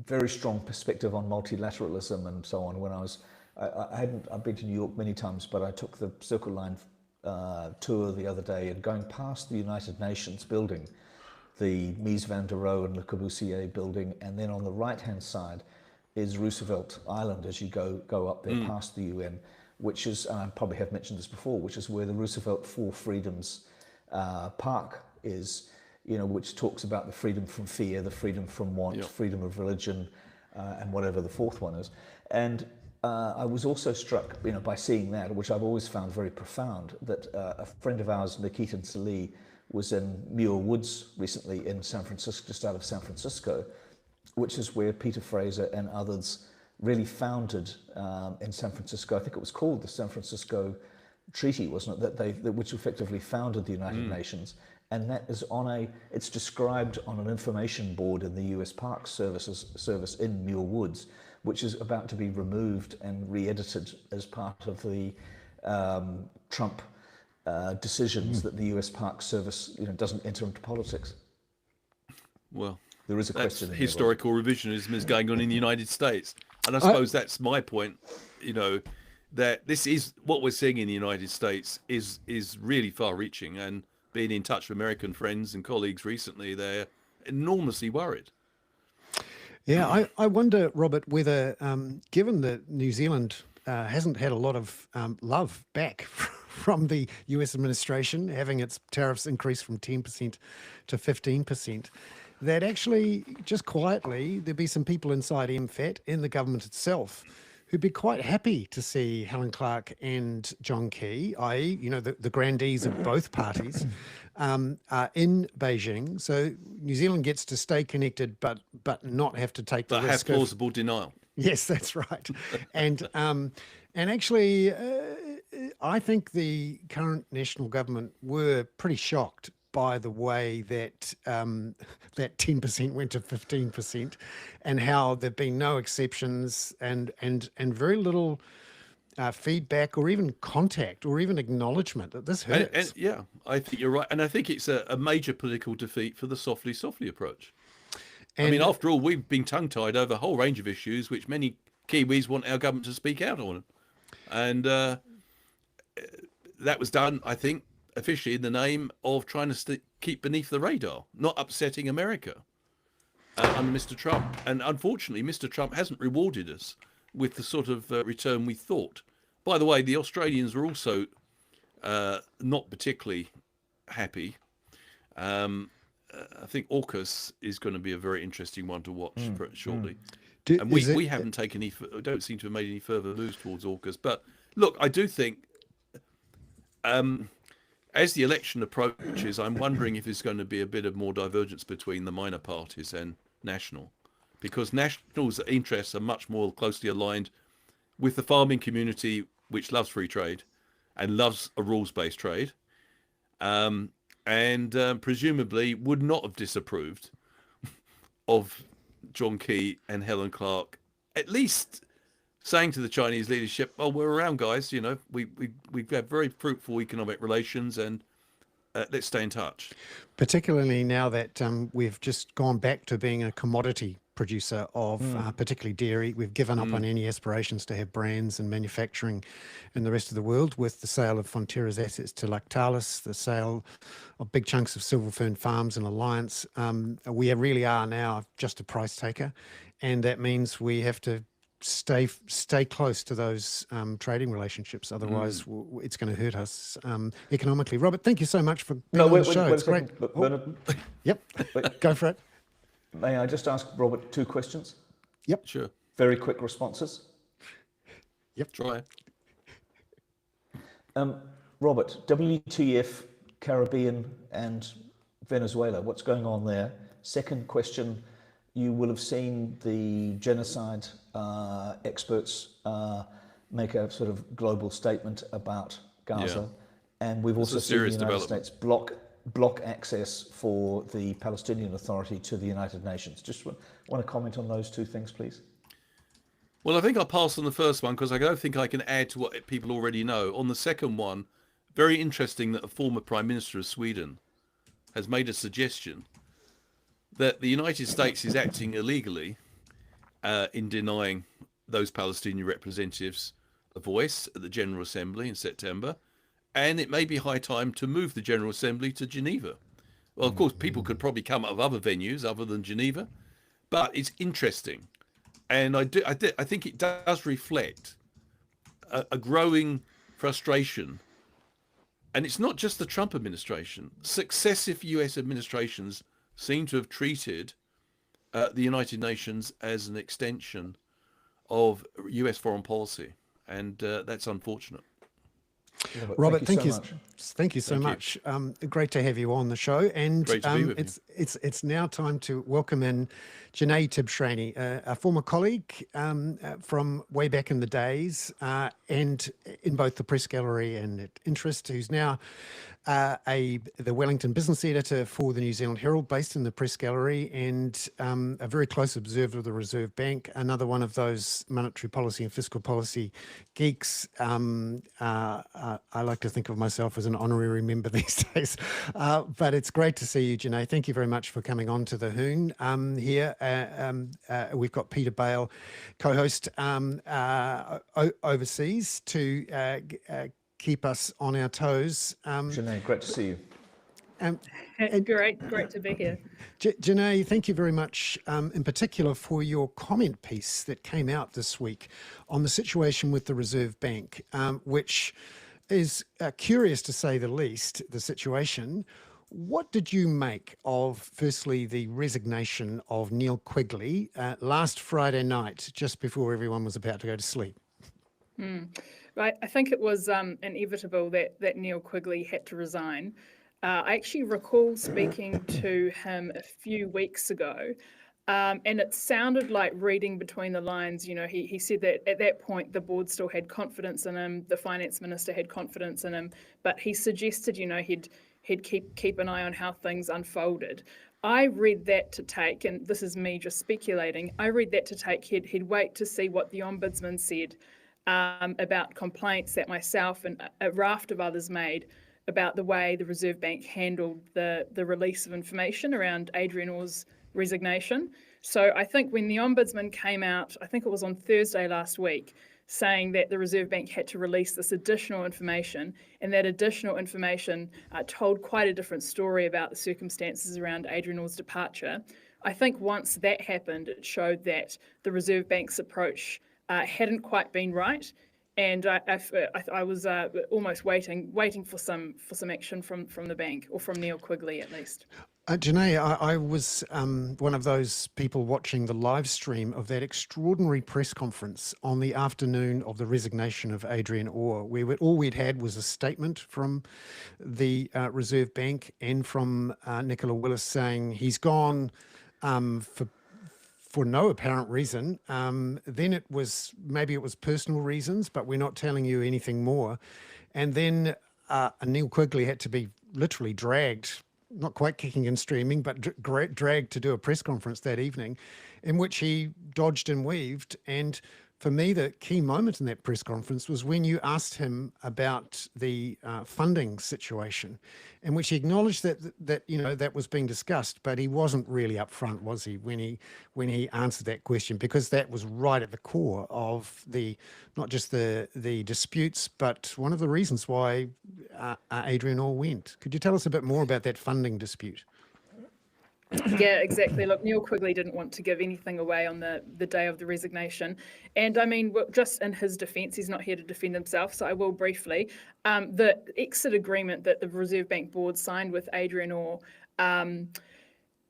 very strong perspective on multilateralism and so on. When I've been to New York many times, but I took the Circle Line tour the other day, and going past the United Nations building, the Mies van der Rohe and Le Corbusier building, and then on the right-hand side is Roosevelt Island as you go up there past the UN, which is, and I probably have mentioned this before, which is where the Roosevelt Four Freedoms Park is, which talks about the freedom from fear, the freedom from want, freedom of religion, and whatever the fourth one is. And I was also struck, by seeing that, which I've always found very profound, that a friend of ours, Nikita Salee, was in Muir Woods recently in San Francisco, just out of San Francisco, which is where Peter Fraser and others really founded in San Francisco. I think it was called the San Francisco Treaty, wasn't it? Which effectively founded the United Nations. And that is it's described on an information board in the US Park Service in Muir Woods, which is about to be removed and re-edited as part of the Trump decisions that the US Park Service doesn't enter into politics. Well, there is a question. Historical revisionism is going on in the United States. And I suppose that's my point, that this is what we're seeing in the United States is really far reaching. And being in touch with American friends and colleagues recently, they're enormously worried. Yeah, I wonder, Robert, whether, given that New Zealand hasn't had a lot of love back from the US administration, having its tariffs increased from 10% to 15%, that actually, just quietly, there'd be some people inside MFAT in the government itself who'd be quite happy to see Helen Clark and John Key, i.e., the grandees of both parties, in Beijing. So New Zealand gets to stay connected, but not have to take the risk. But have plausible denial. Yes, that's right. And actually, I think the current national government were pretty shocked by the way that that 10% went to 15%, and how there've been no exceptions and very little feedback or even contact or even acknowledgement that this hurts. And yeah, I think you're right. And I think it's a major political defeat for the softly approach. I mean, after all, we've been tongue-tied over a whole range of issues which many Kiwis want our government to speak out on. And that was done, I think, officially in the name of trying to keep beneath the radar, not upsetting America under Mr. Trump. And unfortunately, Mr. Trump hasn't rewarded us with the sort of return we thought. By the way, the Australians were also not particularly happy. I think AUKUS is going to be a very interesting one to watch shortly. And we haven't taken don't seem to have made any further moves towards AUKUS. But look, I do think as the election approaches, I'm wondering if there's going to be a bit of more divergence between the minor parties and National, because National's interests are much more closely aligned with the farming community, which loves free trade and loves a rules-based trade, and presumably would not have disapproved of John Key and Helen Clark, at least saying to the Chinese leadership, "Oh, we're around, guys. We've had very fruitful economic relations, and let's stay in touch." Particularly now that we've just gone back to being a commodity producer of particularly dairy. We've given up on any aspirations to have brands and manufacturing in the rest of the world, with the sale of Fonterra's assets to Lactalis, the sale of big chunks of Silver Fern Farms and Alliance. We really are now just a price taker, and that means we have to stay close to those trading relationships. Otherwise, it's going to hurt us economically. Robert, thank you so much for being on the show. It's great. Bernard, Yep, go for it. May I just ask Robert 2 questions? Yep. Sure. Very quick responses. Yep. Try. Robert, WTF, Caribbean and Venezuela, what's going on there? Second question, you will have seen the genocide experts make a sort of global statement about Gaza. And we've also seen the United States block access for the Palestinian Authority to the United Nations. Just want to comment on those two things, please. Well, I think I'll pass on the first one because I don't think I can add to what people already know. On the second one, very interesting that a former Prime Minister of Sweden has made a suggestion that the United States is acting illegally in denying those Palestinian representatives a voice at the General Assembly in September. And it may be high time to move the General Assembly to Geneva. Well, of course, people could probably come up with other venues other than Geneva, but it's interesting. And I think it does reflect a growing frustration. And it's not just the Trump administration. Successive US administrations seem to have treated the United Nations as an extension of US foreign policy. And that's unfortunate. Robert, thank you so much. Great to have you on the show, and Great to be with you. It's now time to welcome in Janae Tibshraeny, a former colleague from way back in the days, and in both the Press Gallery and at Interest, who's now the Wellington business editor for the New Zealand Herald, based in the Press Gallery, and a very close observer of the Reserve Bank, another one of those monetary policy and fiscal policy geeks. I like to think of myself as an honorary member these days, but it's great to see you, Janae. Thank you very much for coming on to the Hoon here. We've got Peter Bale, co-host overseas, to keep us on our toes. Janae, great to see you. Great to be here. Janae, thank you very much, in particular for your comment piece that came out this week on the situation with the Reserve Bank, which is curious to say the least, the situation. What did you make of, firstly, the resignation of Neil Quigley last Friday night, just before everyone was about to go to sleep? Right, I think it was inevitable that Neil Quigley had to resign. I actually recall speaking to him a few weeks ago, and it sounded like, reading between the lines, he said that at that point the board still had confidence in him, the finance minister had confidence in him, but he suggested, he'd keep an eye on how things unfolded. I read that to take, and this is me just speculating, I read that to take he'd wait to see what the Ombudsman said about complaints that myself and a raft of others made about the way the Reserve Bank handled the release of information around Adrian Orr's resignation. So I think when the Ombudsman came out, I think it was on Thursday last week, saying that the Reserve Bank had to release this additional information, and that additional information told quite a different story about the circumstances around Adrian Orr's departure. I think once that happened, it showed that the Reserve Bank's approach hadn't quite been right, and I was almost waiting for some action from the bank, or from Neil Quigley at least. Janae, I was one of those people watching the live stream of that extraordinary press conference on the afternoon of the resignation of Adrian Orr, where all we'd had was a statement from the Reserve Bank and from Nicola Willis saying he's gone for no apparent reason. Then it was personal reasons, but we're not telling you anything more. And then Neil Quigley had to be literally dragged, not quite kicking and streaming, but dragged to do a press conference that evening, in which he dodged and weaved. And for me, the key moment in that press conference was when you asked him about the funding situation, in which he acknowledged that was being discussed, but he wasn't really upfront, was he, when he answered that question, because that was right at the core of not just the disputes, but one of the reasons why Adrian Orr went. Could you tell us a bit more about that funding dispute? Yeah, exactly. Look, Neil Quigley didn't want to give anything away on the day of the resignation. And I mean, just in his defence, he's not here to defend himself, so I will briefly. The exit agreement that the Reserve Bank board signed with Adrian Orr,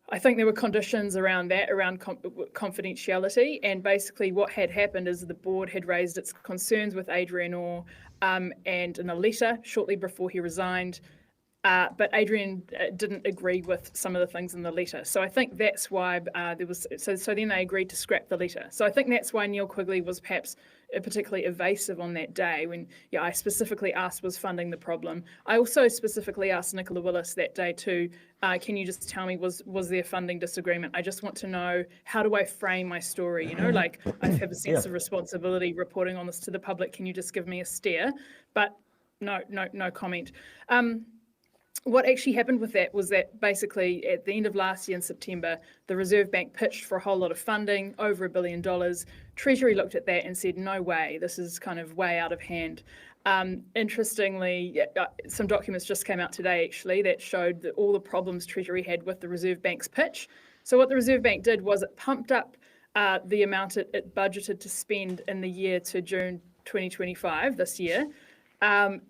I think there were conditions around that, around confidentiality, and basically what had happened is the board had raised its concerns with Adrian Orr, and in a letter shortly before he resigned, but Adrian didn't agree with some of the things in the letter. So I think that's why there was, so then they agreed to scrap the letter. So I think that's why Neil Quigley was perhaps particularly evasive on that day when I specifically asked, was funding the problem? I also specifically asked Nicola Willis that day too, can you just tell me, was there funding disagreement? I just want to know, how do I frame my story? Like I have a sense of responsibility reporting on this to the public. Can you just give me a steer? But no comment. What actually happened with that was that basically at the end of last year in September, the Reserve Bank pitched for a whole lot of funding, over $1 billion. Treasury looked at that and said, no way, this is kind of way out of hand. Interestingly, some documents just came out today actually that showed that all the problems Treasury had with the Reserve Bank's pitch. So what the Reserve Bank did was it pumped up the amount it budgeted to spend in the year to June 2025, this year,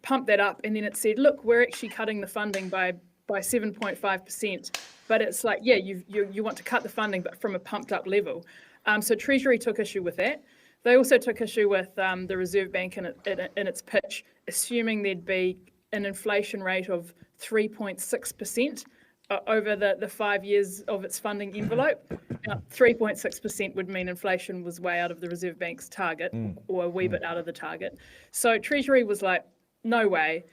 pumped that up, and then it said, look, we're actually cutting the funding by 7.5%, but it's like, yeah, you want to cut the funding, but from a pumped up level. So Treasury took issue with that. They also took issue with the Reserve Bank in its pitch, assuming there'd be an inflation rate of 3.6% over the 5 years of its funding envelope. 3.6% would mean inflation was way out of the Reserve Bank's target, or a wee bit out of the target. So Treasury was like, no way,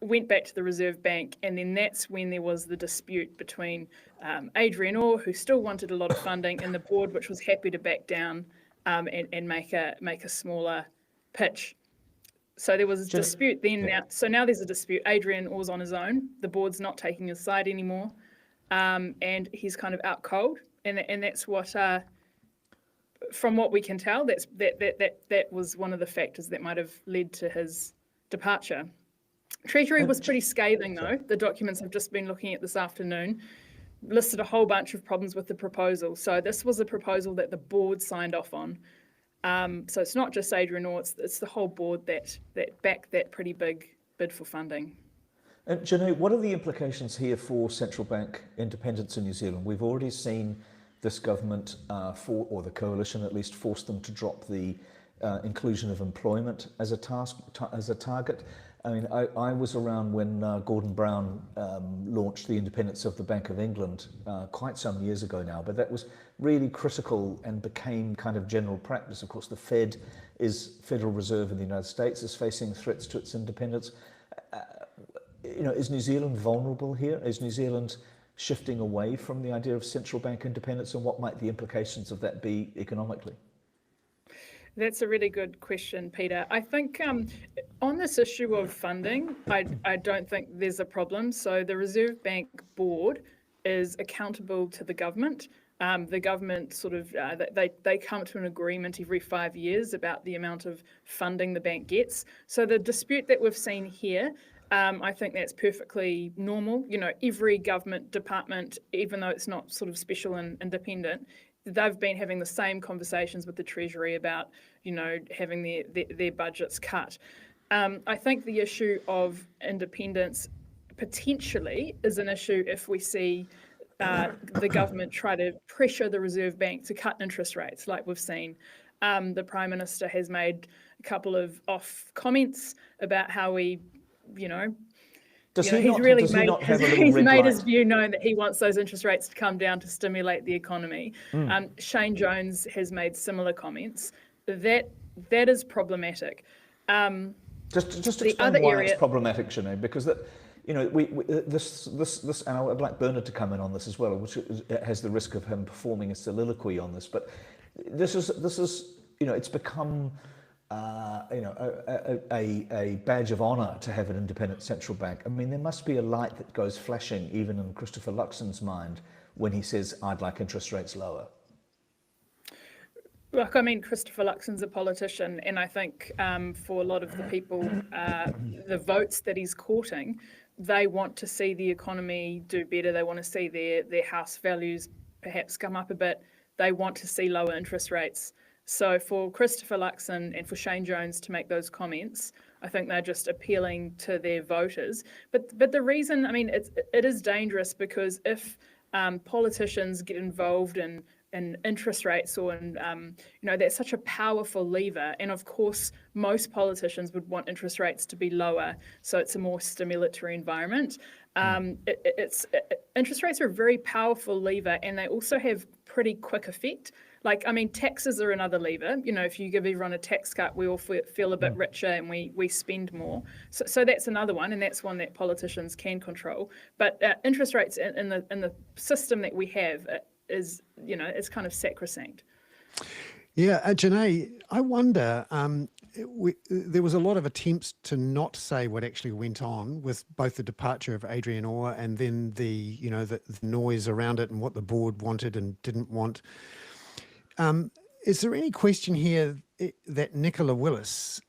went back to the Reserve Bank, and then that's when there was the dispute between Adrian Orr, who still wanted a lot of funding, and the board, which was happy to back down and make a smaller pitch. So there was a dispute then. Now there's a dispute. Adrian Orr's on his own. The board's not taking his side anymore, and he's kind of out cold. And that's what, from what we can tell, that was one of the factors that might have led to his departure. Treasury was pretty scathing, though. The documents I've just been looking at this afternoon listed a whole bunch of problems with the proposal. So this was a proposal that the board signed off on. So it's not just Adrian Orr, it's the whole board that backed that pretty big bid for funding. And Janae, what are the implications here for central bank independence in New Zealand? We've already seen this government, or the coalition at least, force them to drop the inclusion of employment as a target. I mean, I was around when Gordon Brown launched the independence of the Bank of England quite some years ago now, but that was really critical and became kind of general practice. Of course, the Federal Reserve in the United States is facing threats to its independence. Is New Zealand vulnerable here? Is New Zealand shifting away from the idea of central bank independence, and what might the implications of that be economically? That's a really good question, Peter. I think on this issue of funding, I don't think there's a problem. So the Reserve Bank board is accountable to the government. The government sort of, they come to an agreement every 5 years about the amount of funding the bank gets. So the dispute that we've seen here, I think that's perfectly normal. Every government department, even though it's not sort of special and independent, they've been having the same conversations with the Treasury about, having their budgets cut. I think the issue of independence potentially is an issue if we see the government try to pressure the Reserve Bank to cut interest rates, like we've seen. The Prime Minister has made a couple of off comments about how he's made his view known that he wants those interest rates to come down to stimulate the economy. Shane Jones has made similar comments. That is problematic. Just explain why it's problematic, Sinead, because that, this, and I'd like Bernard to come in on this as well, which has the risk of him performing a soliloquy on this. But this is it's become a badge of honour to have an independent central bank. I mean, there must be a light that goes flashing even in Christopher Luxon's mind when he says, I'd like interest rates lower. Look, I mean, Christopher Luxon's a politician, and I think for a lot of the people, the votes that he's courting, they want to see the economy do better. They want to see their house values perhaps come up a bit. They want to see lower interest rates. So for Christopher Luxon and for Shane Jones to make those comments, I think they're just appealing to their voters. But the reason, I mean, it is dangerous because if politicians get involved in interest rates or in, that's such a powerful lever. And of course, most politicians would want interest rates to be lower, so it's a more stimulatory environment. Interest rates are a very powerful lever, and they also have pretty quick effect. Like, I mean, taxes are another lever. If you give everyone a tax cut, we all feel a bit richer and we spend more. So that's another one, and that's one that politicians can control. But interest rates in the system that we have is, it's kind of sacrosanct. Yeah, Janae, I wonder, there was a lot of attempts to not say what actually went on with both the departure of Adrian Orr and then the noise around it and what the board wanted and didn't want. Is there any question here that Nicola Willis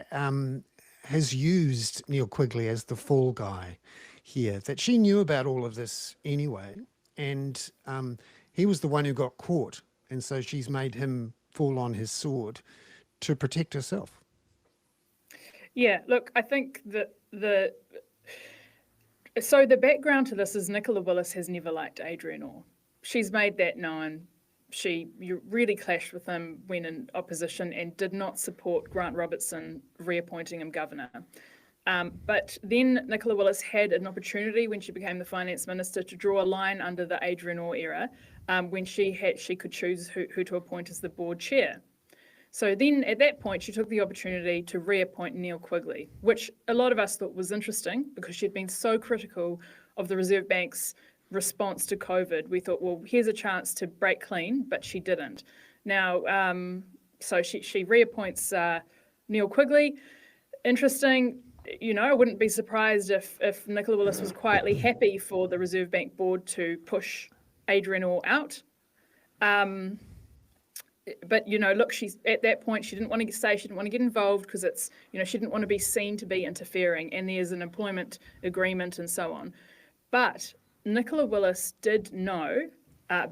has used Neil Quigley as the fall guy here, that she knew about all of this anyway, and he was the one who got caught, and so she's made him fall on his sword to protect herself? Yeah, look, I think that the background to this is Nicola Willis has never liked Adrian Orr. She's made that known. She really clashed with him when in opposition and did not support Grant Robertson reappointing him governor. But then Nicola Willis had an opportunity when she became the finance minister to draw a line under the Adrian Orr era when she could choose who to appoint as the board chair. So then at that point, she took the opportunity to reappoint Neil Quigley, which a lot of us thought was interesting because she'd been so critical of the Reserve Bank's response to COVID. We thought, well, here's a chance to break clean, but she didn't. Now, so she reappoints Neil Quigley. Interesting. I wouldn't be surprised if Nicola Willis was quietly happy for the Reserve Bank board to push Adrian Orr out. But, look, she's at that point, she didn't want to say, she didn't want to get involved because it's, she didn't want to be seen to be interfering, and there's an employment agreement and so on. But Nicola Willis did know,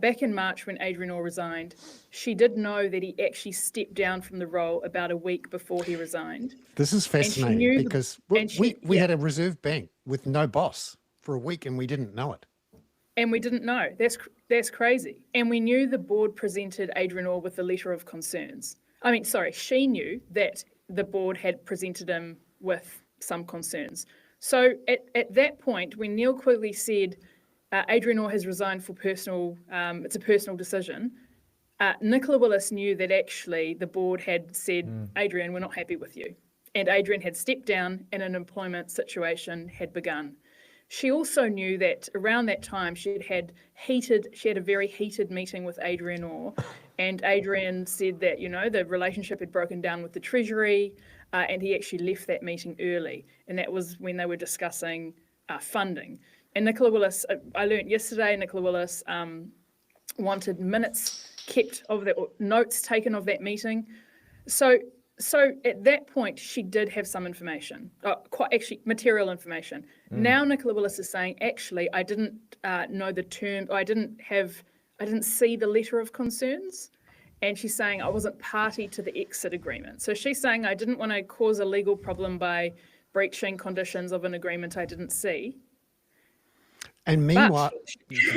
back in March when Adrian Orr resigned, she did know that he actually stepped down from the role about a week before he resigned. This is fascinating because we had a Reserve Bank with no boss for a week and we didn't know it. And we didn't know. That's crazy. And we knew the board presented Adrian Orr with a letter of concerns. She knew that the board had presented him with some concerns. So at that point, when Neil Quigley said, Adrian Orr has resigned for it's a personal decision, Nicola Willis knew that actually the board had said, Adrian, we're not happy with you. And Adrian had stepped down and an employment situation had begun. She also knew that around that time she had a very heated meeting with Adrian Orr, and Adrian said that, the relationship had broken down with the Treasury, and he actually left that meeting early. And that was when they were discussing funding. And Nicola Willis, I learned yesterday, Nicola Willis wanted minutes kept of that, or notes taken of that meeting. So at that point, she did have some information, material information. Now Nicola Willis is saying, actually, I didn't know the term, or I didn't see the letter of concerns. And she's saying I wasn't party to the exit agreement. So she's saying I didn't want to cause a legal problem by breaching conditions of an agreement I didn't see. And meanwhile,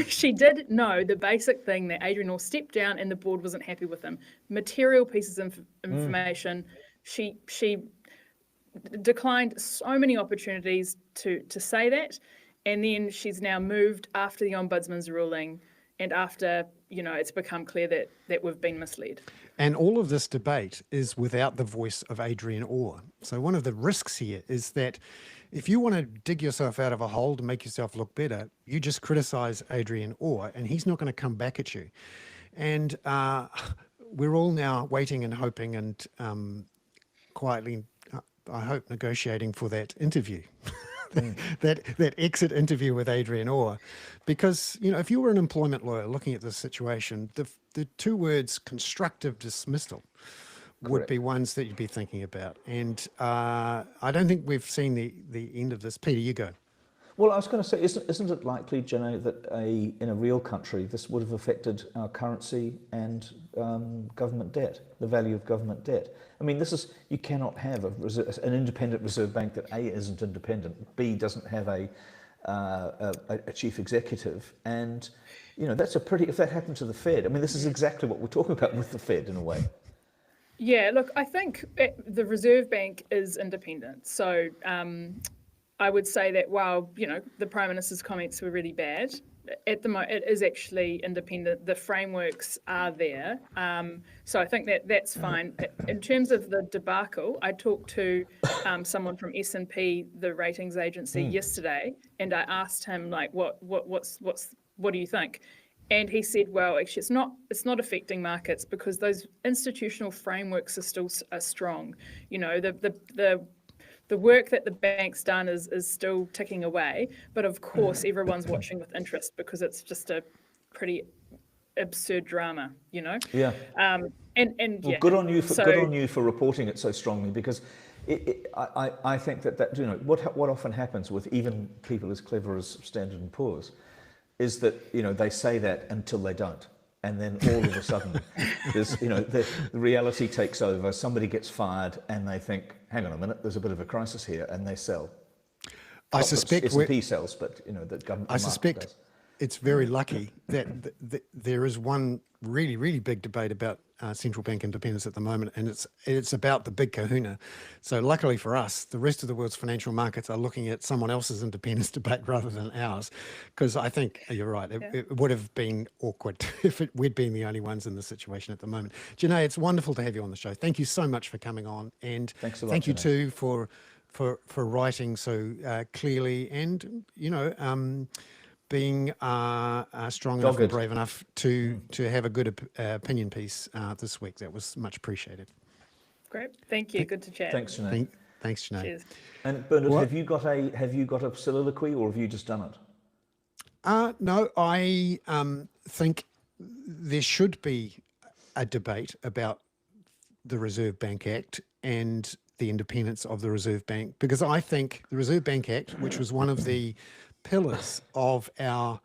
she did know the basic thing that Adrian Orr stepped down and the board wasn't happy with him. Material pieces of information. She declined so many opportunities to say that, and then she's now moved after the Ombudsman's ruling and after it's become clear that we've been misled. And all of this debate is without the voice of Adrian Orr. So one of the risks here is that if you want to dig yourself out of a hole to make yourself look better, you just criticize Adrian Orr and he's not going to come back at you. And we're all now waiting and hoping and quietly, I hope, negotiating for that interview, that exit interview with Adrian Orr. Because, if you were an employment lawyer looking at this situation, the two words constructive dismissal would be ones that you'd be thinking about. And I don't think we've seen the end of this. Peter, you go. Well, I was going to say, isn't it likely, Jenna, that in a real country, this would have affected our currency and government debt, the value of government debt? I mean, you cannot have an independent Reserve Bank that A, isn't independent, B, doesn't have a a chief executive, and that's a pretty. If that happened to the Fed, I mean, this is exactly what we're talking about with the Fed in a way. Yeah, look, I think the Reserve Bank is independent. So I would say that while, the Prime Minister's comments were really bad, at the moment it is actually independent. The frameworks are there. So I think that's fine. In terms of the debacle, I talked to someone from S&P, the ratings agency, yesterday, and I asked him, like, what do you think? And he said, well, actually, it's not affecting markets because those institutional frameworks are still strong. The work that the bank's done is still ticking away. But of course, everyone's watching with interest because it's just a pretty absurd drama, Yeah. Yeah. Good on you for reporting it so strongly, because I think that what often happens with even people as clever as Standard & Poor's is that they say that until they don't, and then all of a sudden there's the reality takes over. Somebody gets fired, and they think, hang on a minute, there's a bit of a crisis here, and they sell. I suspect S&P sells, but the government. I suspect it's very lucky that there is one really, really big debate about central bank independence at the moment, and it's about the big kahuna. So luckily for us, the rest of the world's financial markets are looking at someone else's independence debate rather than ours, because I think you're right. It would have been awkward if we'd been the only ones in this situation at the moment. Janae, it's wonderful to have you on the show. Thank you so much for coming on, and thanks a lot, thank you Janae. too for writing so clearly, and being strong enough and brave enough to have a good opinion piece this week. That was much appreciated. Great, thank you. Good to chat. Thanks, Janae. Thanks, Janae. Cheers. And Bernard, have you got a soliloquy, or have you just done it? No, I think there should be a debate about the Reserve Bank Act and the independence of the Reserve Bank, because I think the Reserve Bank Act, which was one of the pillars of our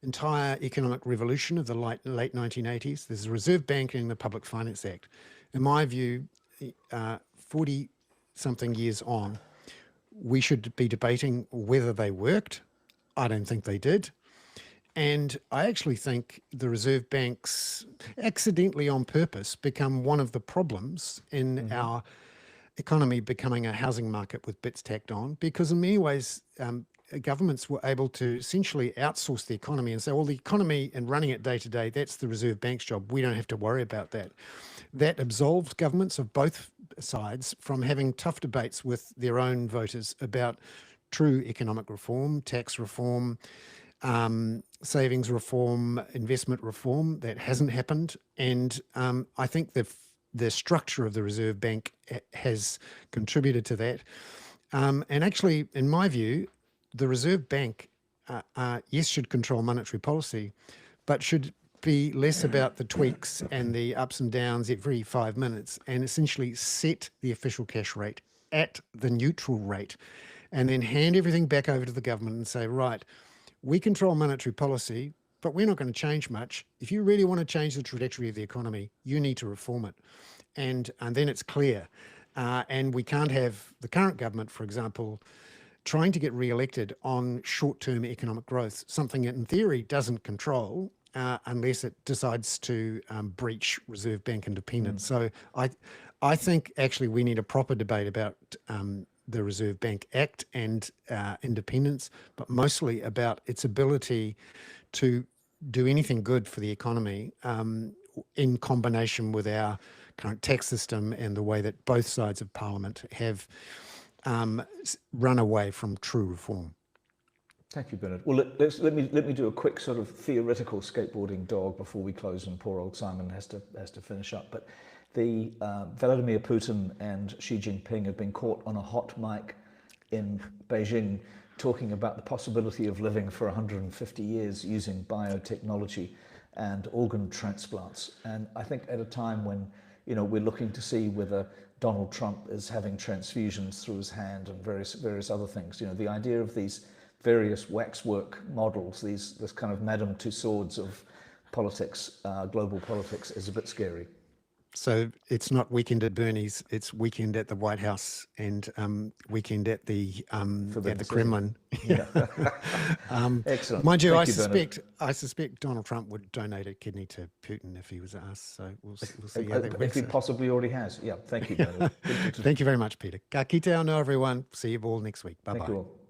entire economic revolution of the late 1980s. There's the Reserve Bank and the Public Finance Act. In my view, 40-something years on, we should be debating whether they worked. I don't think they did. And I actually think the Reserve Banks, accidentally on purpose, become one of the problems in our economy becoming a housing market with bits tacked on, because in many ways, governments were able to essentially outsource the economy and say, well, the economy and running it day to day, that's the Reserve Bank's job. We don't have to worry about that. That absolved governments of both sides from having tough debates with their own voters about true economic reform, tax reform, savings reform, investment reform. That hasn't happened. And I think the structure of the Reserve Bank has contributed to that. And actually, in my view, the Reserve Bank, yes, should control monetary policy, but should be less about the tweaks and the ups and downs every 5 minutes, and essentially set the official cash rate at the neutral rate, and then hand everything back over to the government and say, right, we control monetary policy, but we're not going to change much. If you really want to change the trajectory of the economy, you need to reform it. And then it's clear. And we can't have the current government, for example, trying to get re-elected on short-term economic growth, something it in theory doesn't control unless it decides to breach Reserve Bank independence. So I think actually we need a proper debate about the Reserve Bank Act and independence, but mostly about its ability to do anything good for the economy in combination with our current tax system and the way that both sides of Parliament have run away from true reform. Thank you, Bernard. Well, let me do a quick sort of theoretical skateboarding dog before we close, and poor old Simon has to finish up. But the Vladimir Putin and Xi Jinping have been caught on a hot mic in Beijing talking about the possibility of living for 150 years using biotechnology and organ transplants. And I think at a time when we're looking to see whether Donald Trump is having transfusions through his hand and various other things, the idea of these various waxwork models, this kind of Madame Tussauds of politics, global politics, is a bit scary. So it's not weekend at Bernie's; it's weekend at the White House and weekend at the Kremlin. Yeah. Excellent. Mind you, Thank you, Bernard. I suspect Donald Trump would donate a kidney to Putin if he was asked. So we'll see how that If works he out. possibly already has. Yeah. Thank you, Bernard. Thank you very much, Peter. Ka kite anō, everyone. See you all next week. Bye Thank bye. you all.